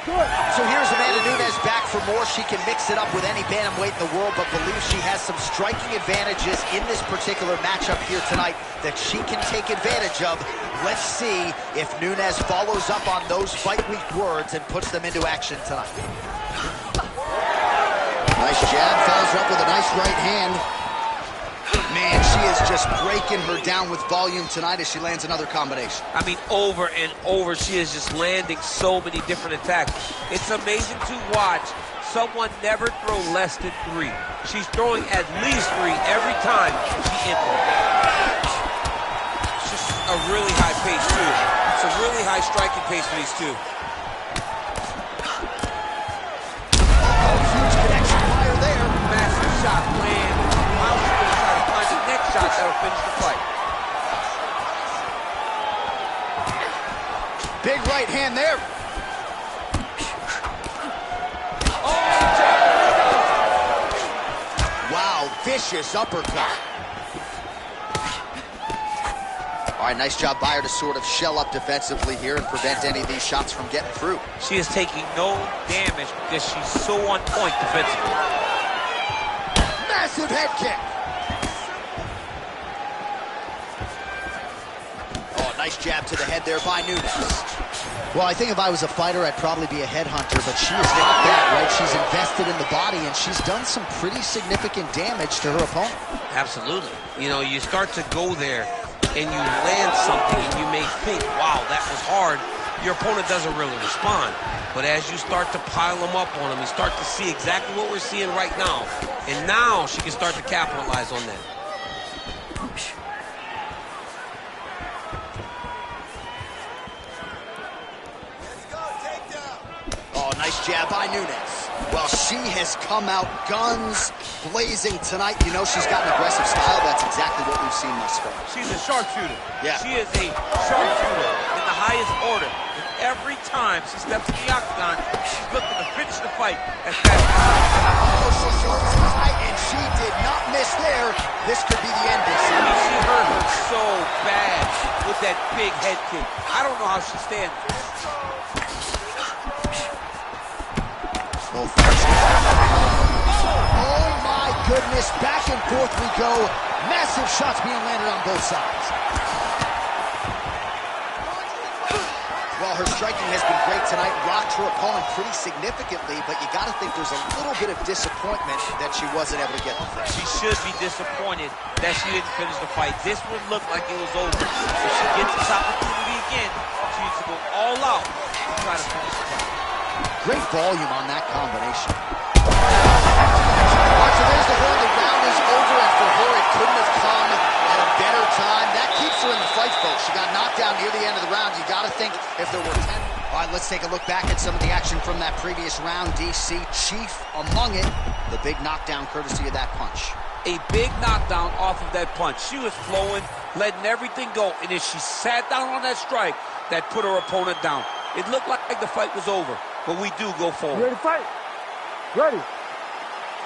Good.
So here's Amanda Nunes back for more. She can mix it up with any bantamweight in the world, but believes she has some striking advantages in this particular matchup here tonight that she can take advantage of. Let's see if Nunes follows up on those fight week words and puts them into action tonight. Nice jab, follows up with a nice right hand. Man, she is just breaking her down with volume tonight as she lands another combination.
I mean, over and over, she is just landing so many different attacks. It's amazing to watch someone never throw less than 3. She's throwing at least 3 every time she enters. It's just a really high pace, too. It's a really high striking pace for these two.
Huge connection fire there.
Massive shot land. Now she's going to try to find the next shot that'll finish the fight.
Big right hand there. Wow, vicious uppercut. All right, nice job by her to sort of shell up defensively here and prevent any of these shots from getting through.
She is taking no damage because she's so on point defensively.
Massive head kick. Oh, nice jab to the head there by Nunes. Well, I think if I was a fighter, I'd probably be a headhunter, but she is not that, right? She's invested in the body, and she's done some pretty significant damage to her opponent.
Absolutely. You know, you start to go there, and you land something, and you may think, wow, that was hard. Your opponent doesn't really respond. But as you start to pile them up on him, you start to see exactly what we're seeing right now. And now she can start to capitalize on that.
Oh, nice jab by Nunes. Well, she has come out guns blazing tonight. You know she's got an aggressive style. That's exactly what we've seen thus far.
She's a sharpshooter.
Yeah.
She is a sharpshooter in the highest order. And every time she steps in the octagon, she's looking to finish the fight as fast as possible.
Oh, so short tonight, and she did not miss there. This could be the end.
I mean, she hurt her so bad with that big head kick. I don't know how she stands.
Oh my goodness, back and forth we go. Massive shots being landed on both sides. Well, her striking has been great tonight. Rocked her opponent pretty significantly, but you got to think there's a little bit of disappointment that she wasn't able to get the finish.
She should be disappointed that she didn't finish the fight. This would look like it was over. If she gets this opportunity again, she needs to go all out and try to finish the fight.
Great volume on that combination. So there's the horn. The round is over, and for her, it couldn't have come at a better time. That keeps her in the fight, folks. She got knocked down near the end of the round. You got to think if there were 10. All right, let's take a look back at some of the action from that previous round. DC, chief among it. The big knockdown courtesy of that punch.
A big knockdown off of that punch. She was flowing, letting everything go, and if she sat down on that strike, that put her opponent down. It looked like the fight was over, but we do go
You
forward.
ready to fight? Ready.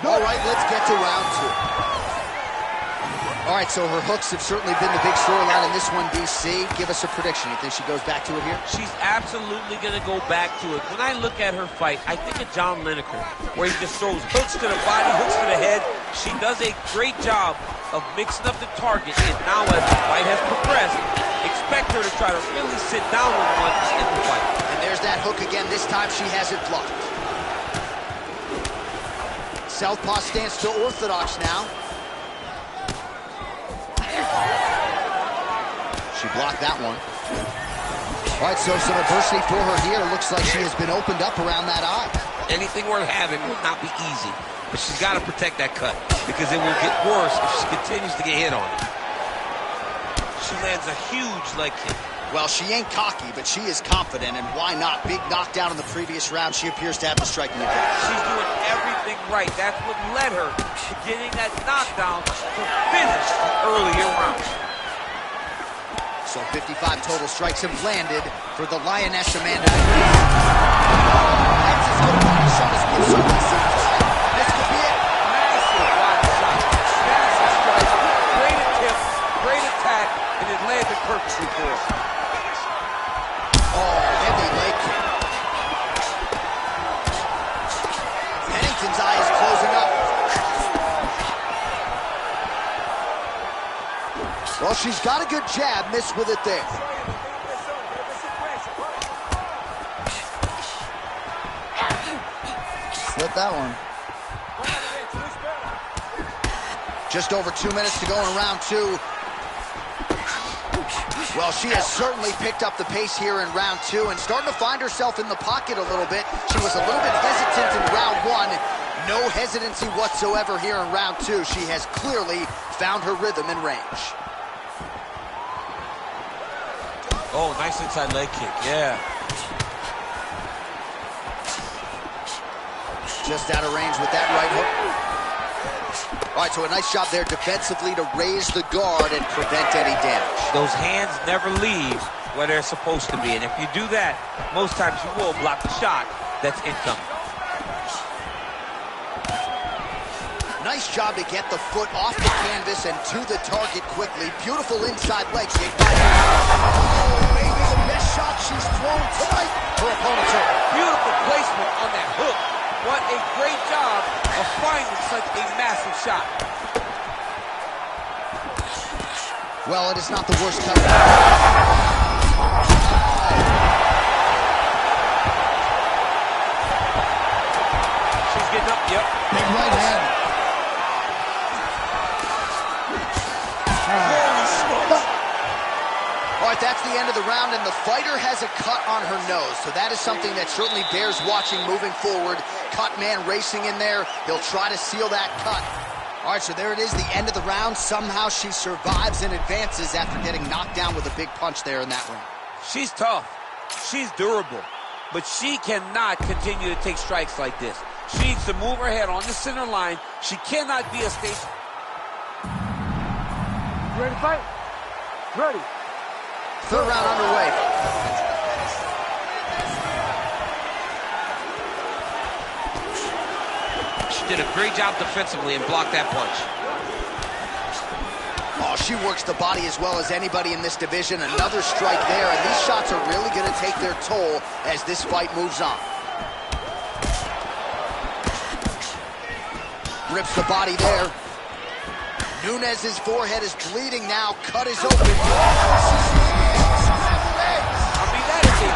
All right, let's get to round 2. All right, so her hooks have certainly been the big storyline in this one, DC. Give us a prediction. You think she goes back to it here?
She's absolutely going to go back to it. When I look at her fight, I think of John Lineker, where he just throws hooks to the body, hooks to the head. She does a great job of mixing up the target, and now as the fight has progressed, expect her to try to really sit down with one in the fight.
And there's that hook again. This time she has it blocked. Southpaw stance to orthodox now. She blocked that one. All right, so some adversity for her here. Looks like she has been opened up around that eye.
Anything worth having will not be easy, but she's got to protect that cut because it will get worse if she continues to get hit on it. She lands a huge leg kick.
Well, she ain't cocky, but she is confident, and why not? Big knockdown in the previous round. She appears to have the striking advantage.
She's doing everything right. That's what led her to getting that knockdown to finish the earlier round.
So 55 total strikes have landed for the Lioness Amanda. That's as good a body shot as we've certainly seen tonight. This could be it.
Massive body shot. Massive strike. Great attempt. Great attack. And it landed perfectly for her.
Oh, heavy leg kick. Pennington's eye is closing up. Well, she's got a good jab, missed with it there. Slip that one. Just over 2 minutes to go in round 2. Well, she has certainly picked up the pace here in round 2 and starting to find herself in the pocket a little bit. She was a little bit hesitant in round 1. No hesitancy whatsoever here in round 2. She has clearly found her rhythm and range.
Oh, nice inside leg kick, yeah.
Just out of range with that right hook. All right, so a nice job there defensively to raise the guard and prevent any damage.
Those hands never leave where they're supposed to be, and if you do that, most times you will block the shot that's incoming.
Nice job to get the foot off the canvas and to the target quickly. Beautiful inside leg kick. Oh, maybe the best shot she's thrown tonight. Her opponent's hurt.
Beautiful placement on that hook. What a great job of finding such a massive shot.
Well, it is not the worst cut.
She's getting up, yep.
Big right hand. All right, that's the end of the round, and the fighter has a cut on her nose, so that is something that certainly bears watching moving forward. Cut man racing in there. He'll try to seal that cut. All right, so there it is, the end of the round. Somehow she survives and advances after getting knocked down with a big punch there in that round.
She's tough. She's durable. But she cannot continue to take strikes like this. She needs to move her head on the center line. She cannot be a stage.
You ready to fight? Ready.
Third round underway.
She did a great job defensively and blocked that punch.
Oh, she works the body as well as anybody in this division. Another strike there, and these shots are really going to take their toll as this fight moves on. Rips the body there. Nunez's forehead is bleeding now. Cut is open.
I mean, that is a big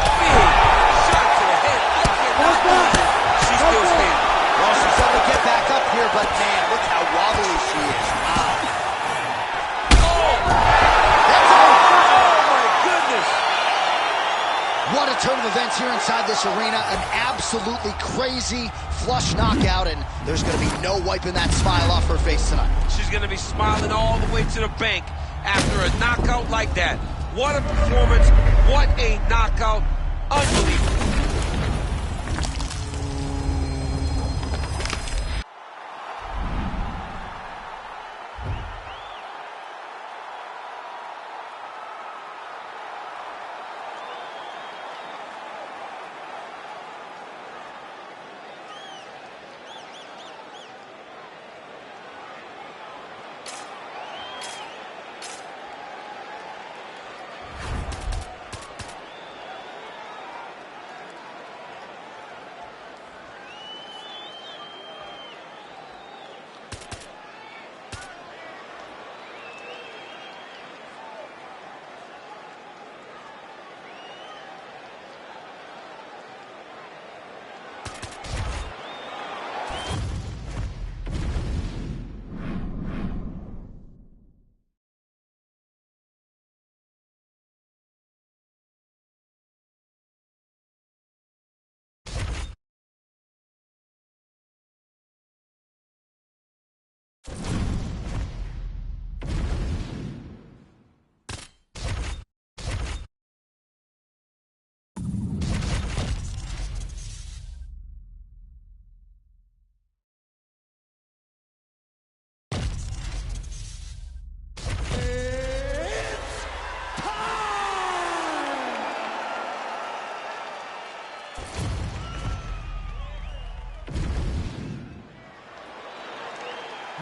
shot to the head. I cannot believe it. She's still standing.
Well, she's able to get back up here, but man, look how wobbly she is. Wow. What a turn of events here inside this arena. An absolutely crazy flush knockout, and there's going to be no wiping that smile off her face tonight.
She's going to be smiling all the way to the bank after a knockout like that. What a performance. What a knockout. Unbelievable.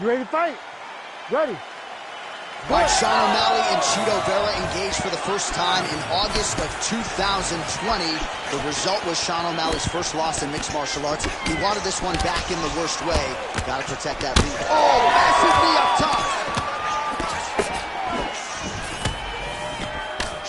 You ready to fight? Ready.
All right, Sean O'Malley and Chito Vera engaged for the first time in August of 2020. The result was Sean O'Malley's first loss in mixed martial arts. He wanted this one back in the worst way. Got to protect that lead. Oh, massive knee up top.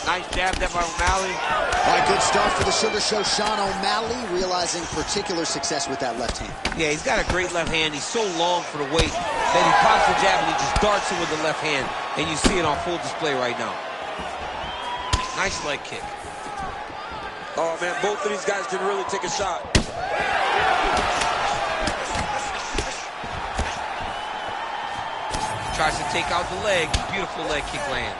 Nice jab there by O'Malley.
All right, good start for the Sugar Show. Sean O'Malley realizing particular success with that left hand.
Yeah, he's got a great left hand. He's so long for the weight that he pops the jab and he just darts it with the left hand. And you see it on full display right now. Nice leg kick.
Oh, man, both of these guys can really take a shot.
Tries to take out the leg. Beautiful leg kick lands.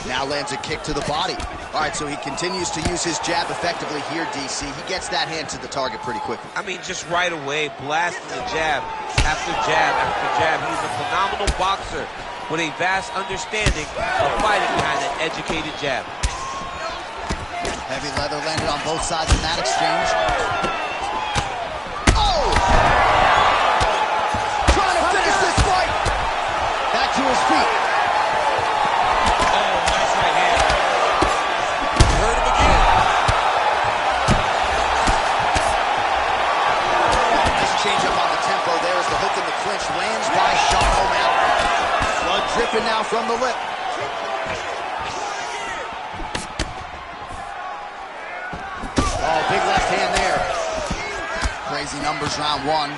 Now lands a kick to the body. All right, so he continues to use his jab effectively here, DC. He gets that hand to the target pretty quickly.
I mean, just right away, blasting the jab after jab after jab. He's a phenomenal boxer with a vast understanding of fighting behind an educated jab.
Heavy leather landed on both sides in that exchange. Oh! Trying to finish this fight! Back to his feet. Lands by Sean O'Malley. Blood dripping now from the lip. Oh, big left hand there. Crazy numbers round one.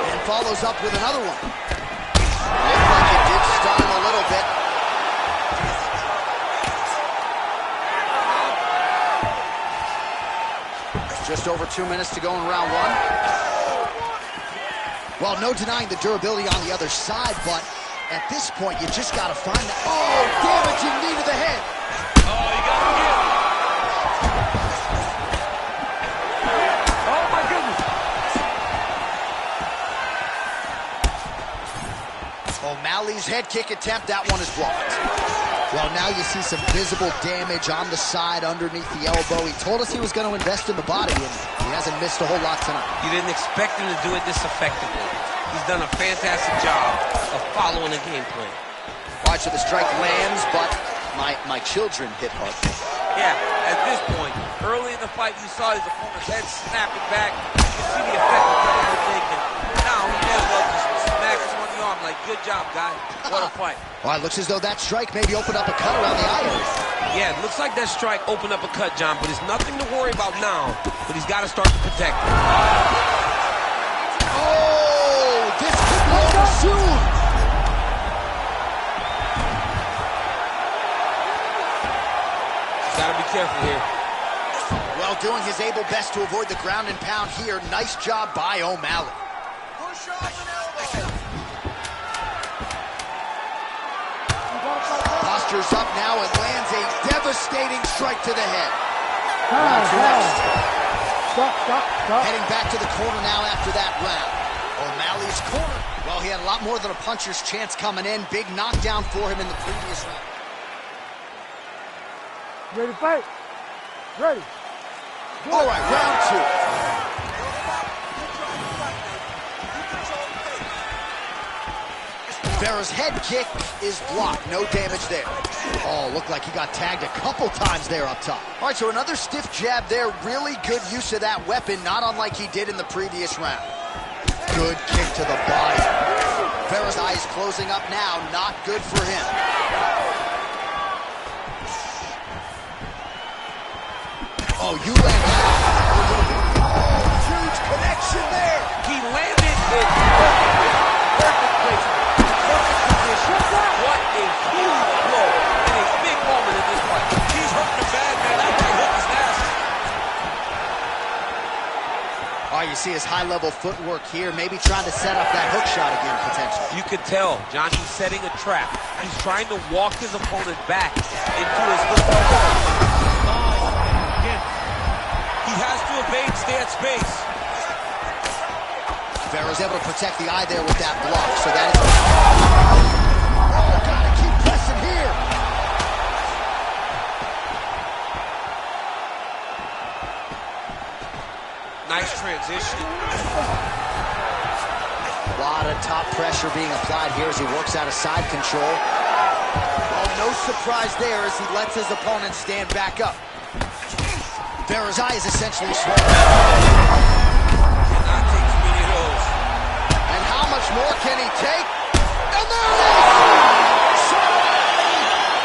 And follows up with another one. Looked like it did stun him a little bit. Just over 2 minutes to go in round one. Well, no denying the durability on the other side, but at this point, you just got to find that. Oh, damaging knee to the head.
Oh, you got to get it.
Oh, my goodness.
O'Malley's head kick attempt, that one is blocked. Well, now you see some visible damage on the side underneath the elbow. He told us he was going to invest in the body, and he hasn't missed a whole lot tonight.
You didn't expect him to do it this effectively. He's done a fantastic job of following the game plan.
Watch it, the strike lands, but my children hit hard.
Yeah, at this point, early in the fight, you saw his opponent's head snapping back. You can see the effect of the taken. Now he may as well just smack him on the arm like, good job, guy. What a fight.
All right, looks as though that strike maybe opened up a cut around the eye area.
Yeah, it looks like that strike opened up a cut, John, but it's nothing to worry about now, but he's got to start to protect it.
Oh, this could be over soon.
Got to be careful here.
Well, doing his able best to avoid the ground and pound here. Nice job by O'Malley.
Push off an elbow.
Postures up now and lands a devastating strike to the head.
Stop.
Heading back to the corner now after that round. O'Malley's corner. Well, he had a lot more than a puncher's chance coming in. Big knockdown for him in the previous round.
Ready to fight? Ready.
All right, round two. Vera's head kick is blocked. No damage there. Oh, looked like he got tagged a couple times there up top. All right, so another stiff jab there. Really good use of that weapon, not unlike he did in the previous round. Good kick to the body. Vera's eyes closing up now. Not good for him. Oh, you landed. Oh, huge connection there.
He landed it perfectly. Perfect placement. Perfect position. What a huge blow in a big moment in this fight. He's hurting him bad, man. That hook is nasty.
Oh, you see his high-level footwork here, maybe trying to set up that hook shot again, potentially.
You could tell, John, he's setting a trap. He's trying to walk his opponent back into his hook. He has to evade, stay at space.
Vera's able to protect the eye there with that block, so that is... Oh, gotta keep pressing here.
Nice transition.
A lot of top pressure being applied here as he works out of side control. Well, no surprise there as he lets his opponent stand back up. Vera's eye is essentially swollen.
Cannot take too many of those.
And how much more can he take? And there it is! Somebody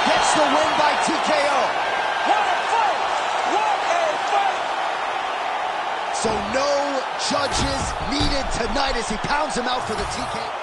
gets the win by TKO.
What a fight! What a fight!
So no judges needed tonight as he pounds him out for the TKO.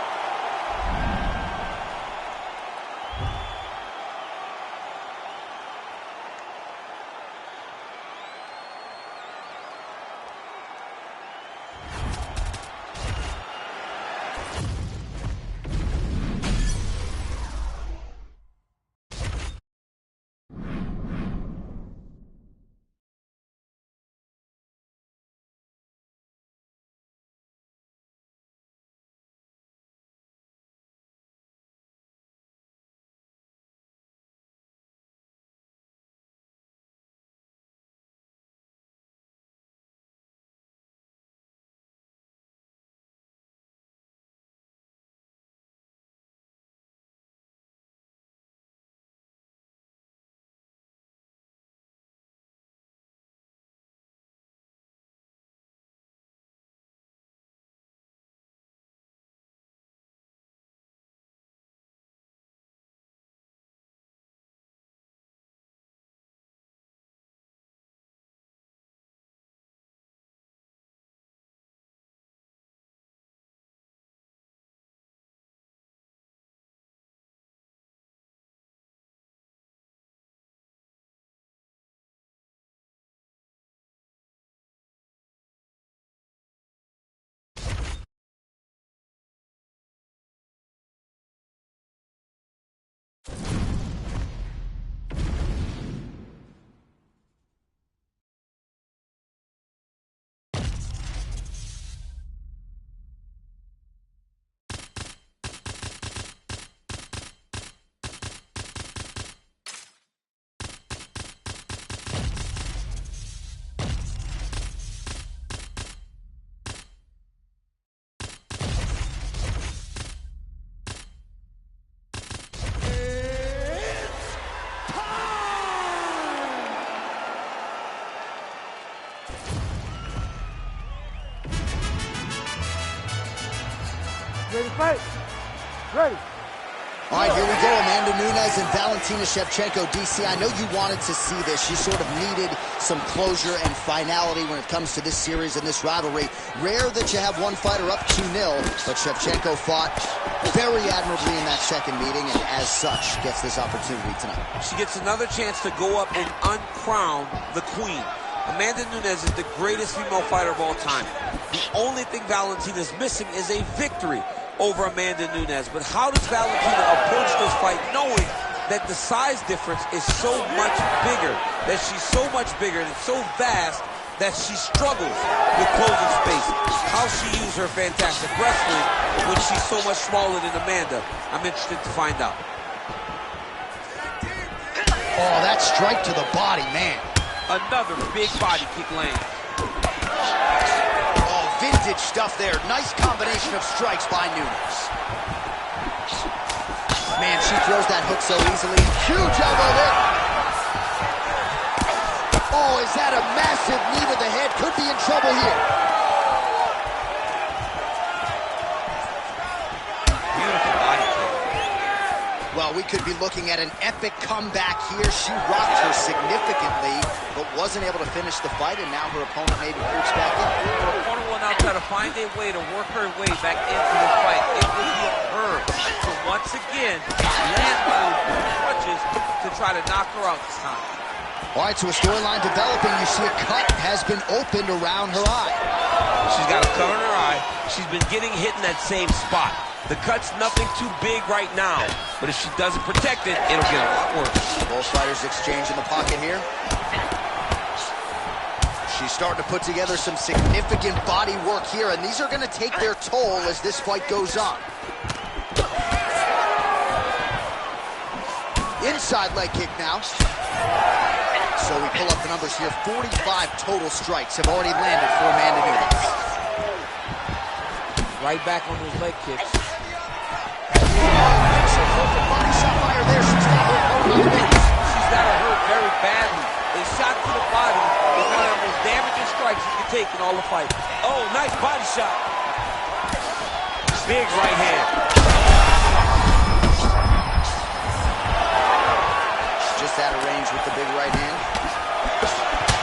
Ready to fight? Ready.
All right, here we go. Amanda Nunes and Valentina Shevchenko. DC, I know you wanted to see this. She sort of needed some closure and finality when it comes to this series and this rivalry. Rare that you have one fighter up 2-0, but Shevchenko fought very admirably in that second meeting, and as such, gets this opportunity tonight.
She gets another chance to go up and uncrown the queen. Amanda Nunes is the greatest female fighter of all time. The only thing Valentina's missing is a victory over Amanda Nunes. But how does Valentina approach this fight knowing that the size difference is so much bigger, that she's so much bigger and it's so vast that she struggles with closing space? How she uses her fantastic wrestling when she's so much smaller than Amanda, I'm interested to find out.
Oh, that strike to the body, man.
Another big body kick lands.
Oh, vintage stuff there. Nice combination of strikes by Nunes. Man, she throws that hook so easily. Huge elbow there. Oh, is that a massive knee to the head? Could be in trouble here.
Beautiful body kick.
Well, we could be looking at an epic comeback here. She rocked her significantly, but wasn't able to finish the fight, and now her opponent maybe creeps back in.
Her opponent will now try to find a way to work her way back into the fight. It will be on her to once again land those punches to try to knock her out this time.
All right, so a storyline developing. You see a cut has been opened around her eye.
She's got a cut on her eye. She's been getting hit in that same spot. The cut's nothing too big right now, but if she doesn't protect it, it'll get a lot worse.
Both fighters exchange in the pocket here. She's starting to put together some significant body work here, and these are going to take their toll as this fight goes on. Inside leg kick now. So we pull up the numbers here. 45 total strikes have already landed for Amanda Nunes.
Right back on those leg kicks.
Body shot by her there. She's got her hurt on the knees.
She's got her hurt very badly. A shot to the body is one of the most damaging strikes you can take in all the fight.
Oh, nice body shot. Big right hand.
Just out of range with the big right hand.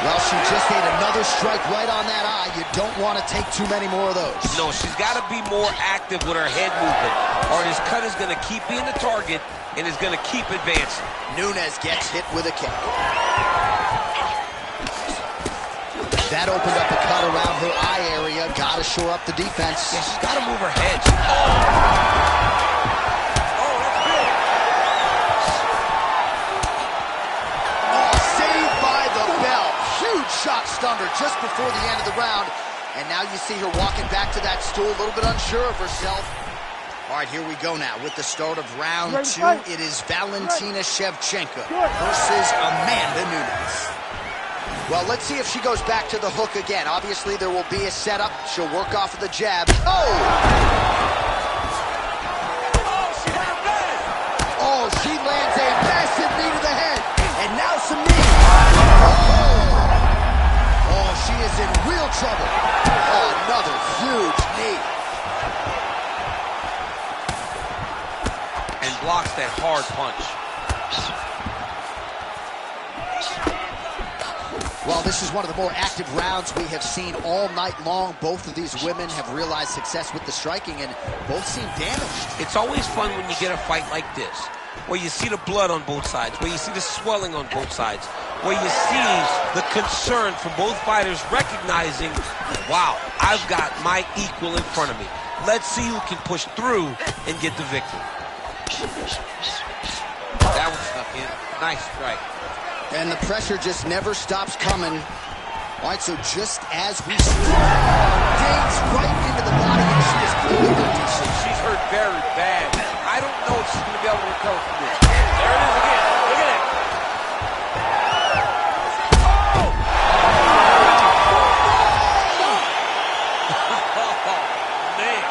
Well, she just ate another strike right on that eye. You don't want to take too many more of those.
No, she's got to be more active with her head movement, or this cut is going to keep being the target and is going to keep advancing.
Nunes gets hit with a kick. That opened up a cut around her eye area. Got to shore up the defense.
Yeah, she's got to move her head.
Saved by the bell. Huge shot stunned her just before the end of the round. And now you see her walking back to that stool, a little bit unsure of herself. All right, here we go now with the start of round two. It is Valentina Shevchenko versus Amanda Nunes. Well, let's see if she goes back to the hook again. Obviously, there will be a setup. She'll work off of the jab. Oh, she lands a massive knee to the head. And now some knees. Oh, she is in real trouble. Oh, another huge knee.
And blocks that hard punch.
Well, this is one of the more active rounds we have seen all night long. Both of these women have realized success with the striking, and both seem damaged.
It's always fun when you get a fight like this, where you see the blood on both sides, where you see the swelling on both sides, where you see the concern from both fighters recognizing, wow, I've got my equal in front of me. Let's see who can push through and get the victory.
That one snuck in. Nice strike.
And the pressure just never stops coming. All right, so just as we see, digs right into the body, and she is clearly not decent.
She's hurt very bad. I don't know if she's going to be able to recover from this. There it is again. Look at it. Oh, man.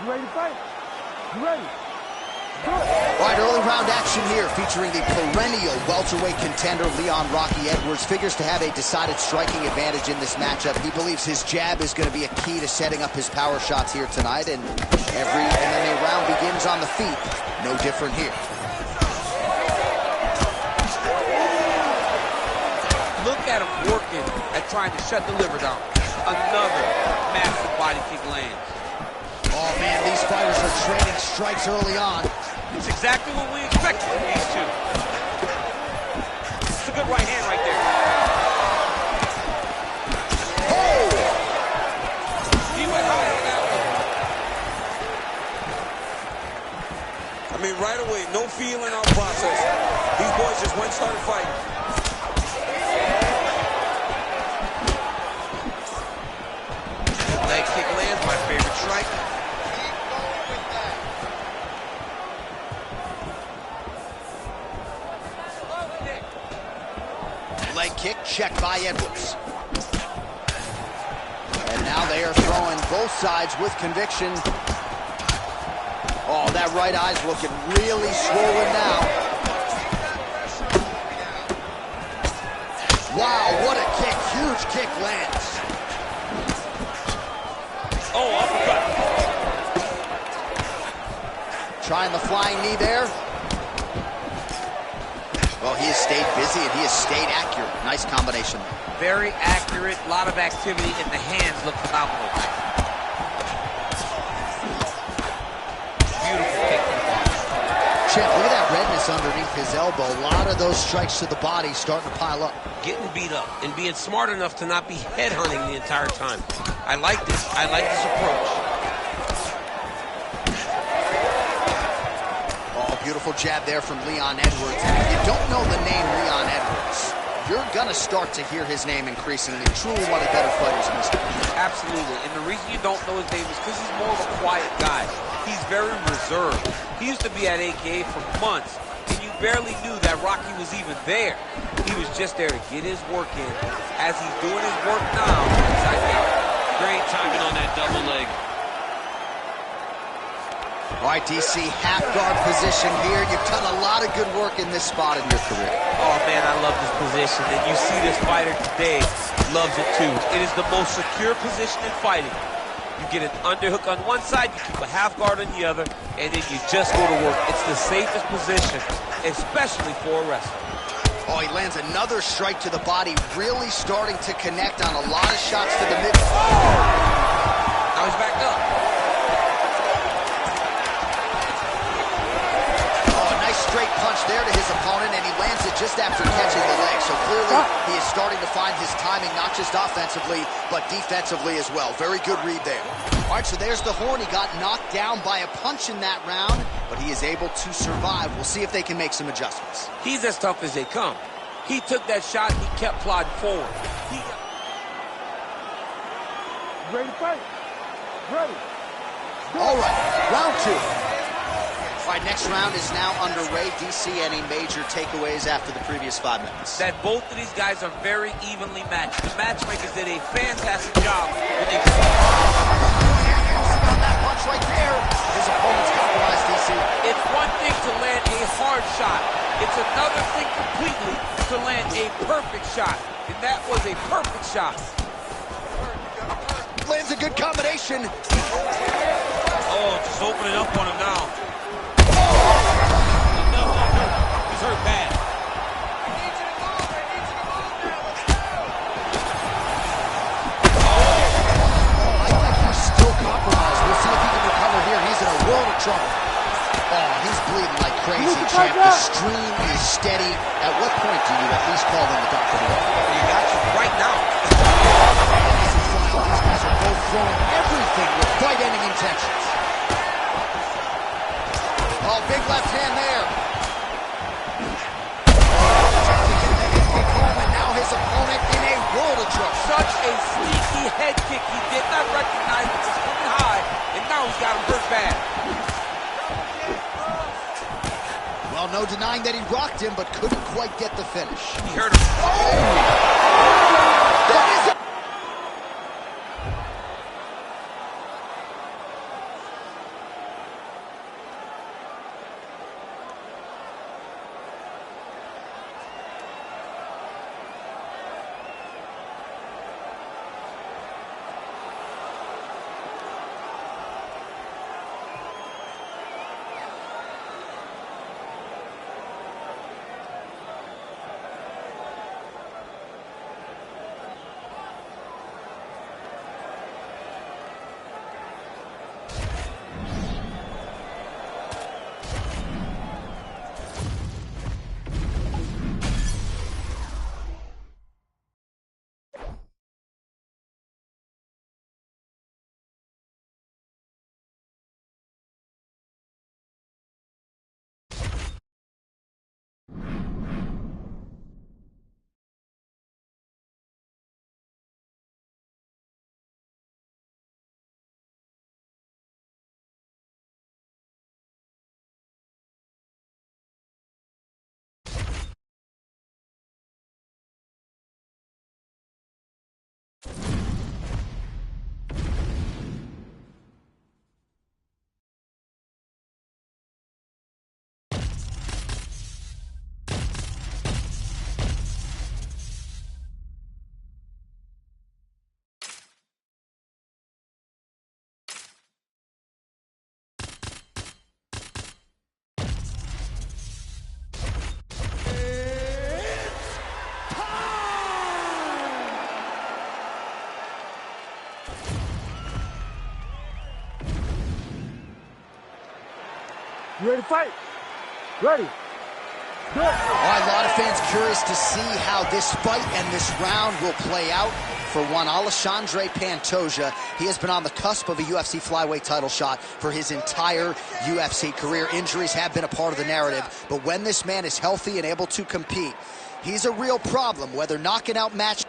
You ready to fight? You ready?
All right, early round action here featuring the perennial welterweight contender Leon Rocky Edwards. Figures to have a decided striking advantage in this matchup. He believes his jab is going to be a key to setting up his power shots here tonight, and every MMA round begins on the feet. No different here.
Look at him working at trying to shut the liver down. Another massive body kick lands.
Oh, man, these fighters are trading strikes early on.
It's exactly what we expected from these two. It's a good right hand right there.
Oh!
He went high on that one.
I mean, right away, no feeling out process. These boys just went and started fighting.
check by Edwards. And now they are throwing both sides with conviction. Oh, that right eye's looking really swollen now. Wow, what a kick. Huge kick lands.
Oh, uppercut.
Trying the flying knee there. Well, he has stayed busy and he has stayed accurate. Nice combination there.
Very accurate, a lot of activity in the hands, look phenomenal. Beautiful kick to the body.
Chip, look at that redness underneath his elbow. A lot of those strikes to the body starting to pile up.
Getting beat up and being smart enough to not be headhunting the entire time. I like this. I like this approach.
Oh, beautiful jab there from Leon Edwards. If you don't know the name Leon Edwards, you're going to start to hear his name increasingly. Truly one of the better fighters in this game.
Absolutely. And the reason you don't know his name is because he's more of a quiet guy. He's very reserved. He used to be at AKA for months, and you barely knew that Rocky was even there. He was just there to get his work in. As he's doing his work now, he's like, great timing on that double leg.
All right, DC, half guard position here. You've done a lot of good work in this spot in your career.
Oh, man, I love this position. And you see this fighter today loves it, too. It is the most secure position in fighting. You get an underhook on one side, you keep a half guard on the other, and then you just go to work. It's the safest position, especially for a wrestler.
Oh, he lands another strike to the body, really starting to connect on a lot of shots to the mid.
Now he's backed up.
Straight punch there to his opponent, and he lands it just after catching the leg. So clearly, he is starting to find his timing, not just offensively, but defensively as well. Very good read there. All right, so there's the horn. He got knocked down by a punch in that round, but he is able to survive. We'll see if they can make some adjustments.
He's as tough as they come. He took that shot, he kept plodding forward.
Ready to fight? Ready.
All right, round two. All right, next round is now underway. DC, any major takeaways after the previous 5 minutes?
That both of these guys are very evenly matched. The matchmakers did a fantastic job when they...
On that punch right there, his opponent's compromised, DC.
It's one thing to land a hard shot. It's another thing completely to land a perfect shot. And that was a perfect shot.
Lands a good combination.
Oh, just opening up on him now. He's hurt bad.
I need you to move. I need you to move now. Let's go.
I think he's still compromised. We'll see if he can recover here. He's in a world of trouble. Oh, he's bleeding like crazy, champ. The stream is steady. At what point do you at least call in the doctor?
You got you right now.
These guys are both throwing everything with fight-ending intentions. Oh, big left hand there. And now his opponent in a world of trouble.
Such a sneaky head kick. He did not recognize it was coming high, and now he's got him hurt bad.
Well, no denying that he rocked him, but couldn't quite get the finish.
He hurt him.
That is it.
You ready to fight? Ready. Go.
All right, a lot of fans curious to see how this fight and this round will play out. For one, Alexandre Pantoja, he has been on the cusp of a UFC flyweight title shot for his entire UFC career. Injuries have been a part of the narrative, but when this man is healthy and able to compete, he's a real problem, whether knocking out match.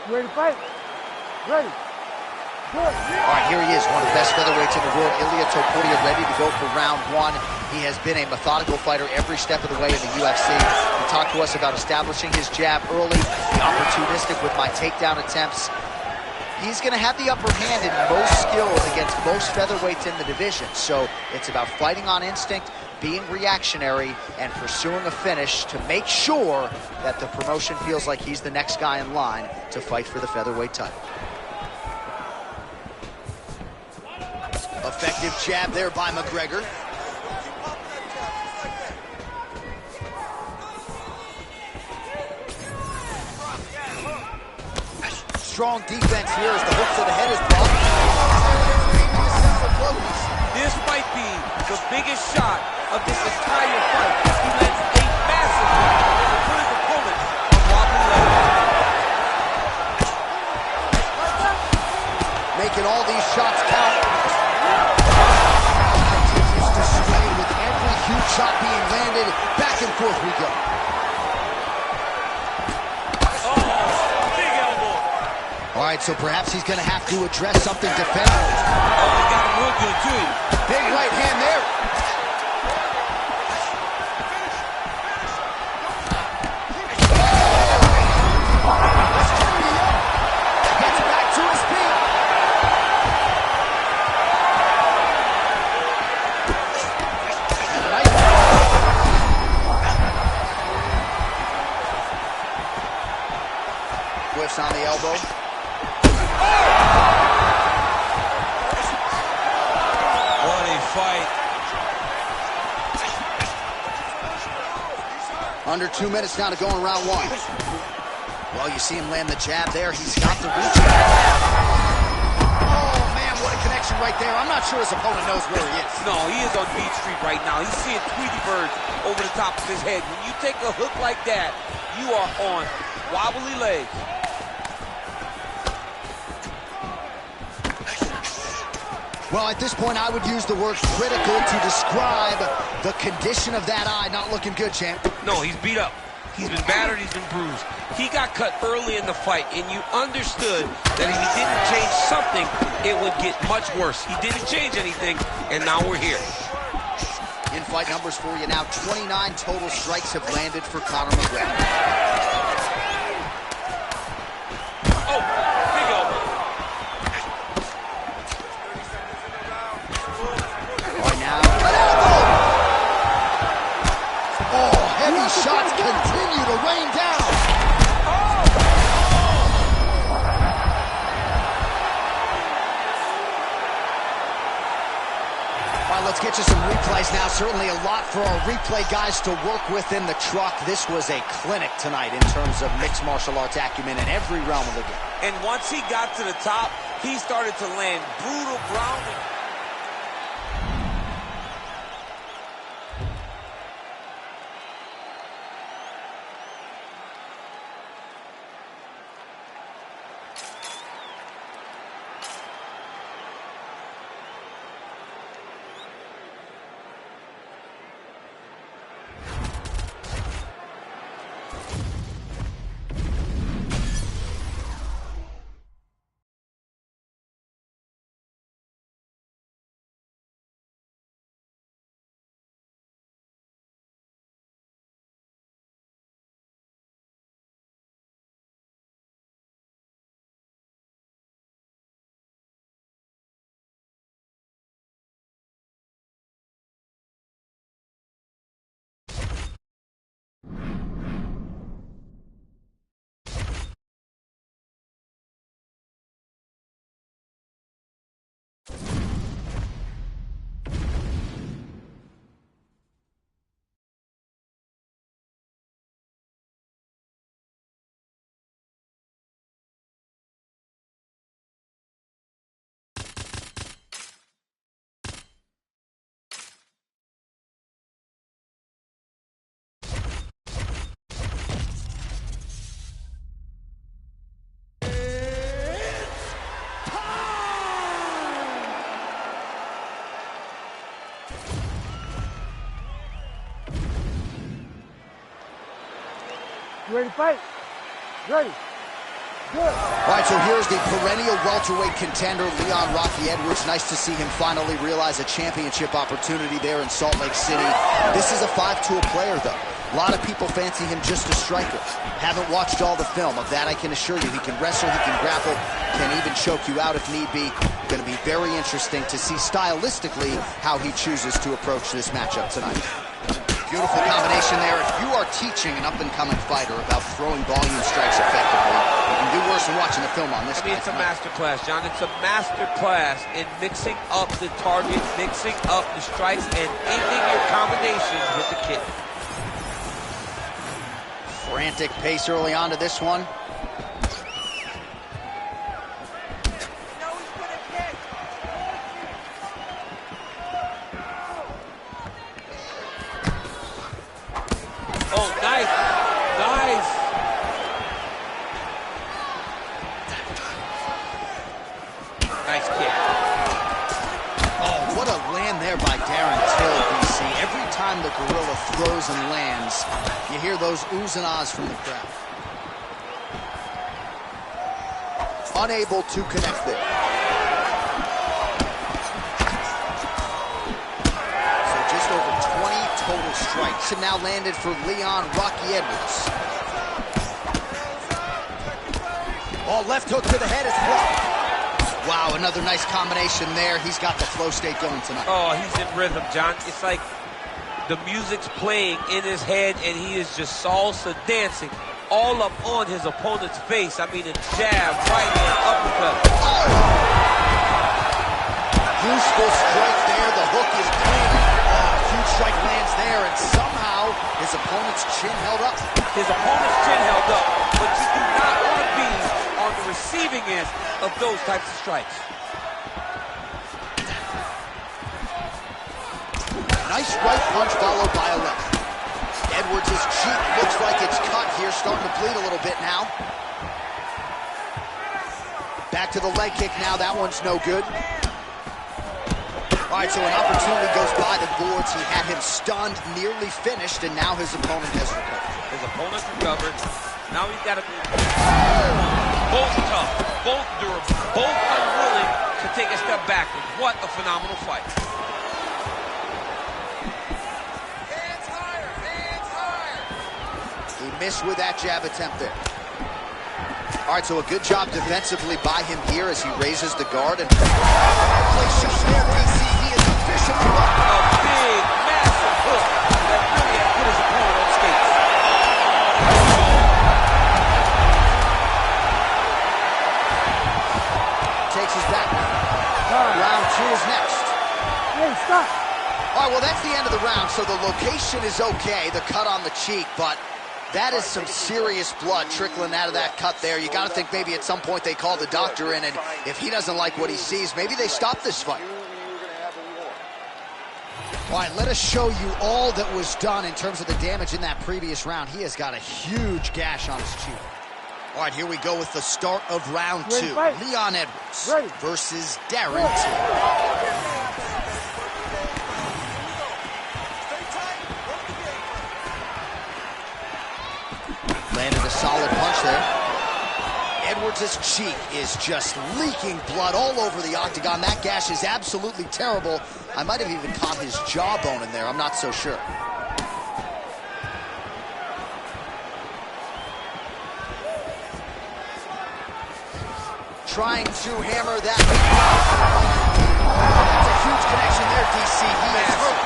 You ready to fight? Ready. Go.
All right, here he is, one of the best featherweights in the world, Ilia Topuria, ready to go for round one. He has been a methodical fighter every step of the way in the UFC. He talked to us about establishing his jab early, opportunistic with my takedown attempts. He's going to have the upper hand in most skills against most featherweights in the division. So it's about fighting on instinct, being reactionary, and pursuing a finish to make sure that the promotion feels like he's the next guy in line to fight for the featherweight title. Effective jab there by McGregor. Strong defense here as the hook to the head is blocked.
This might be the biggest shot of this entire fight. He lands a massive one to put his opponent on wobbly legs.
Making all these shots count. Continues to sway with every huge shot being landed. Back and forth we go. All right, so perhaps he's going to have to address something defensive.
Oh, he got him real good, too.
Big right hand there. Gets back to his feet. Whiffs on the elbow.
Fight.
Under 2 minutes now to go in round one. Well, you see him land the jab there. He's got the reach. Oh, man, what a connection right there. I'm not sure his opponent knows where he is.
No, he is on Beach Street right now. He's seeing Tweety Bird over the top of his head. When you take a hook like that, you are on wobbly legs.
Well, at this point, I would use the word critical to describe the condition of that eye. Not looking good, champ.
No, he's beat up. He's been battered, he's been bruised. He got cut early in the fight, and you understood that if he didn't change something, it would get much worse. He didn't change anything, and now we're here.
In fight numbers for you now, 29 total strikes have landed for Conor McGregor.
Oh, big elbow.
Heavy shots continue to rain down. All right, let's get you some replays now. Certainly a lot for our replay guys to work with in the truck. This was a clinic tonight in terms of mixed martial arts acumen in every realm of the game.
And once he got to the top, he started to land brutal grounding.
You ready to fight? Ready. Good.
All right, so here's the perennial welterweight contender, Leon Rocky Edwards. Nice to see him finally realize a championship opportunity there in Salt Lake City. This is a 5-tool player, though. A lot of people fancy him just a striker. Haven't watched all the film. Of that, I can assure you. He can wrestle, he can grapple, can even choke you out if need be. Going to be very interesting to see stylistically how he chooses to approach this matchup tonight. Beautiful combination there. If you are teaching an up-and-coming fighter about throwing volume strikes effectively, you can do worse than watching the film on this.
I mean, it's a master class, John. It's a master class in mixing up the target, mixing up the strikes, and ending your combinations with the kick.
Frantic pace early on to this one.
Oh, nice. Nice. Nice kick.
Oh, what a land there by Darren Till, DC. Every time the gorilla throws and lands, you hear those oohs and ahs from the crowd. Unable to connect there. So just over 20 total strikes and now landed for Leon Rocky Edwards. Oh, left hook to the head is blocked. Wow, another nice combination there. He's got the flow state going tonight.
Oh, he's in rhythm, John. It's like the music's playing in his head, and he is just salsa dancing all up on his opponent's face. I mean, a jab, right hand, uppercut.
Useful strike there. The hook is clean. Huge strike lands there, and somehow his opponent's chin held up.
His opponent's chin held up, but you do not want to be on the receiving end of those types of strikes.
Nice right punch followed by a left. Edwards' cheek looks like it's cut here, starting to bleed a little bit now. Back to the leg kick now. That one's no good. All right, so an opportunity goes by the boards. He had him stunned, nearly finished, and now his opponent has recovered.
His opponent's recovered. Now he's got to be both tough, both durable, both unwilling to take a step backwards. What a phenomenal fight.
Hands higher, hands higher.
He missed with that jab attempt there. All right, so a good job defensively by him here as he raises the guard and place shot there. DC, he is officially up.
A big, massive hook that really has put his opponent on skates.
Takes his back. Round 2 is next.
Hey, stop.
All right, well, that's the end of the round, so the location is okay, the cut on the cheek, but that is some serious blood trickling out of that cut there. You got to think maybe at some point they call the doctor in, and if he doesn't like what he sees, maybe they stop this fight. All right, let us show you all that was done in terms of the damage in that previous round. He has got a huge gash on his cheek. All right, here we go with the start of round 2. Leon Edwards versus Darren Till. Landed a solid punch there. Edwards' cheek is just leaking blood all over the octagon. That gash is absolutely terrible. I might have even caught his jawbone in there. I'm not so sure. Trying to hammer that. That's a huge connection there, DC. He is hurt.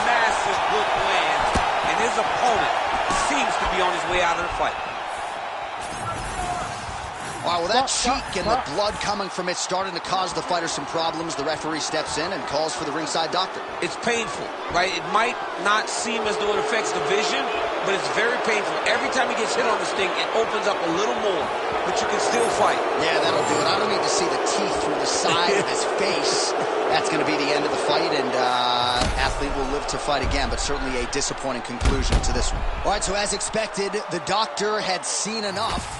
Massive hook lands, and his opponent seems to be on his way out of the fight.
Wow, well, that cheek and the blood coming from it starting to cause the fighter some problems. The referee steps in and calls for the ringside doctor.
It's painful, right? It might not seem as though it affects the vision, but it's very painful. Every time he gets hit on this thing, it opens up a little more, but you can still fight.
Yeah, that'll do it. I don't need to see the teeth through the side of his face. That's going to be the end of the fight, and athlete will live to fight again, but certainly a disappointing conclusion to this one. All right, so as expected, the doctor had seen enough.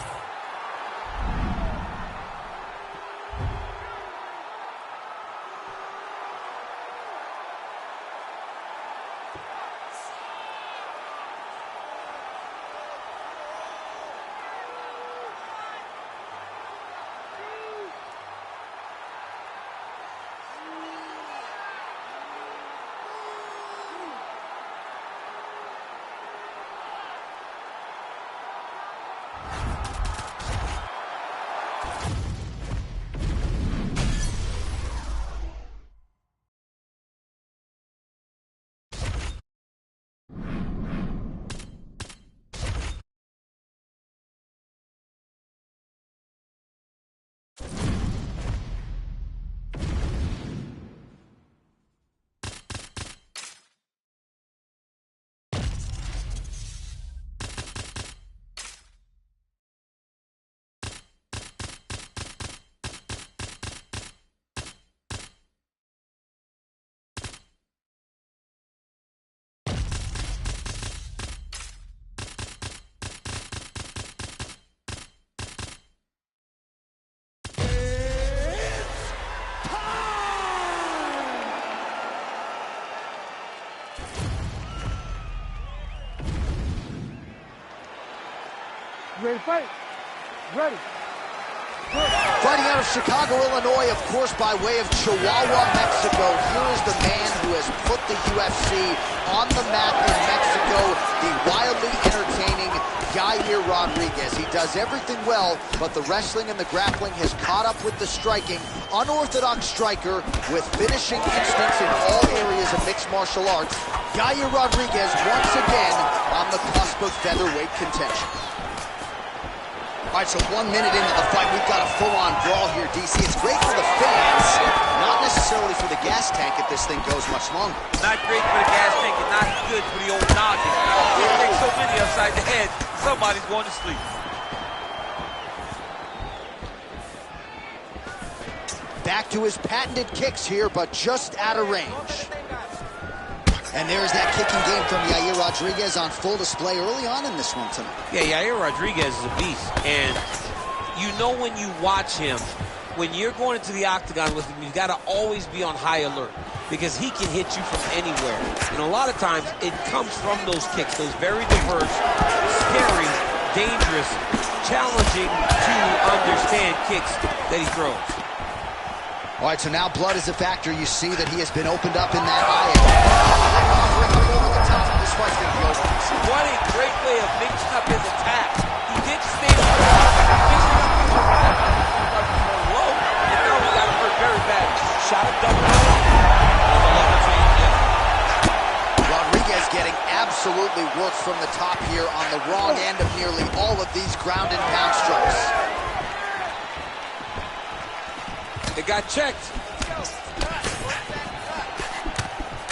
ready to fight? Ready.
Fighting out of Chicago, Illinois, of course, by way of Chihuahua, Mexico. Here is the man who has put the UFC on the map in Mexico, the wildly entertaining Yair Rodriguez. He does everything well, but the wrestling and the grappling has caught up with the striking. Unorthodox striker with finishing instincts in all areas of mixed martial arts. Yair Rodriguez once again on the cusp of featherweight contention. All right, so 1 minute into the fight, we've got a full-on brawl here, DC. It's great for the fans, not necessarily for the gas tank if this thing goes much longer.
Not great for the gas tank and not good for the old noggin. You take so many upside the head, somebody's going to sleep.
Back to his patented kicks here, but just out of range. And there's that kicking game from Yair Rodriguez on full display early on in this one tonight.
Yeah, Yair Rodriguez is a beast. And you know when you watch him, when you're going into the octagon with him, you've got to always be on high alert because he can hit you from anywhere. And a lot of times it comes from those kicks, those very diverse, scary, dangerous, challenging to understand kicks that he throws.
All right, so now blood is a factor. You see that he has been opened up in that eye. Over the top. This fight's going to be over.
What a great way of mixing up his attack. He did stand up, mixing up his attack. More low, and now he got him hurt very bad. Shot him double.
Rodriguez getting absolutely worked from the top here on the wrong end of nearly all of these ground and pound strikes.
It got checked.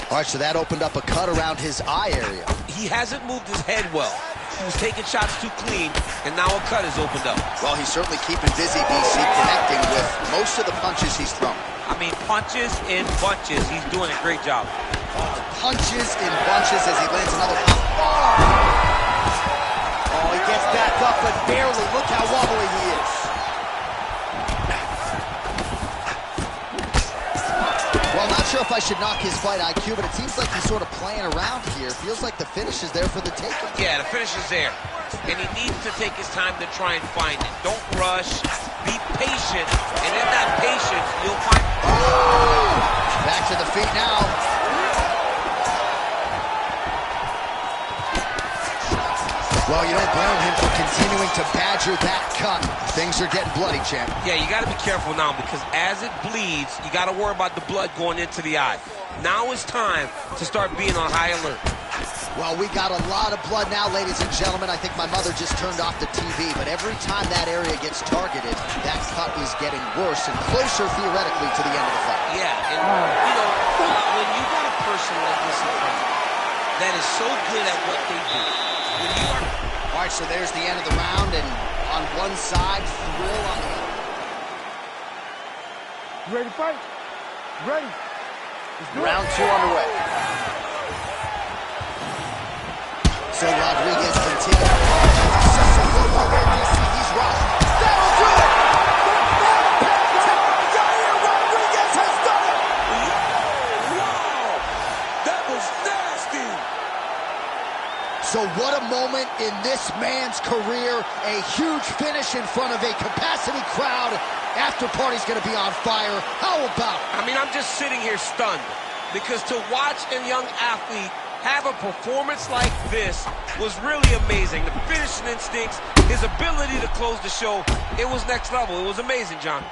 All right, so that opened up a cut around his eye area.
He hasn't moved his head well. He was taking shots too clean, and now a cut is opened up.
Well, he's certainly keeping busy, BC, connecting with most of the punches he's thrown.
I mean, punches in bunches. He's doing a great job.
Punches in bunches as he lands another pop. Oh, he gets back up, but barely. Look how wobbly he is. Well, I'm not sure if I should knock his fight IQ, but it seems like he's sort of playing around here. Feels like the finish is there for the taking.
Yeah, the finish is there. And he needs to take his time to try and find it. Don't rush. Be patient. And in that patience, you'll find...
Oh! Back to the feet now. Well, you don't blame him for continuing to badger that cut. Things are getting bloody, champ.
Yeah, you got to be careful now because as it bleeds, you got to worry about the blood going into the eye. Now it's time to start being on high alert.
Well, we got a lot of blood now, ladies and gentlemen. I think my mother just turned off the TV, but every time that area gets targeted, that cut is getting worse and closer, theoretically, to the end of the fight.
Yeah, and, you know, when you got a person like this in front that is so good at what they do, when you are...
All right, so there's the end of the round, and on one side, thrill on the other.
You ready to fight? Ready.
Round 2 underway. So Rodriguez continues. He's rushed. That'll do it! Yair Rodriguez has done it!
Wow! That was nasty!
So what a moment in this man's career. A huge finish in front of a capacity crowd. After party's gonna be on fire. How about it?
I mean, I'm just sitting here stunned because to watch a young athlete have a performance like this was really amazing. The finishing instincts, his ability to close the show, it was next level. It was amazing, John.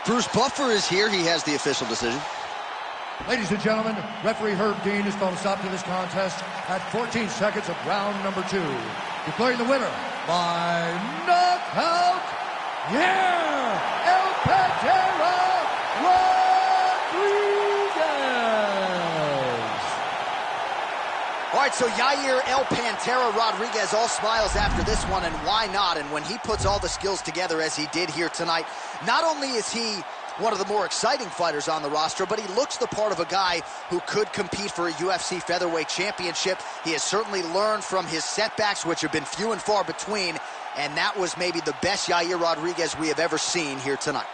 Bruce Buffer is here. He has the official decision.
Ladies and gentlemen, referee Herb Dean has called a stop to this contest at 14 seconds of round number 2. Declaring the winner by knockout, Yair El Pantera Rodriguez.
All right, so Yair El Pantera Rodriguez, all smiles after this one, and why not? And when he puts all the skills together as he did here tonight, not only is he one of the more exciting fighters on the roster, but he looks the part of a guy who could compete for a UFC featherweight championship. He has certainly learned from his setbacks, which have been few and far between, and that was maybe the best Yair Rodriguez we have ever seen here tonight.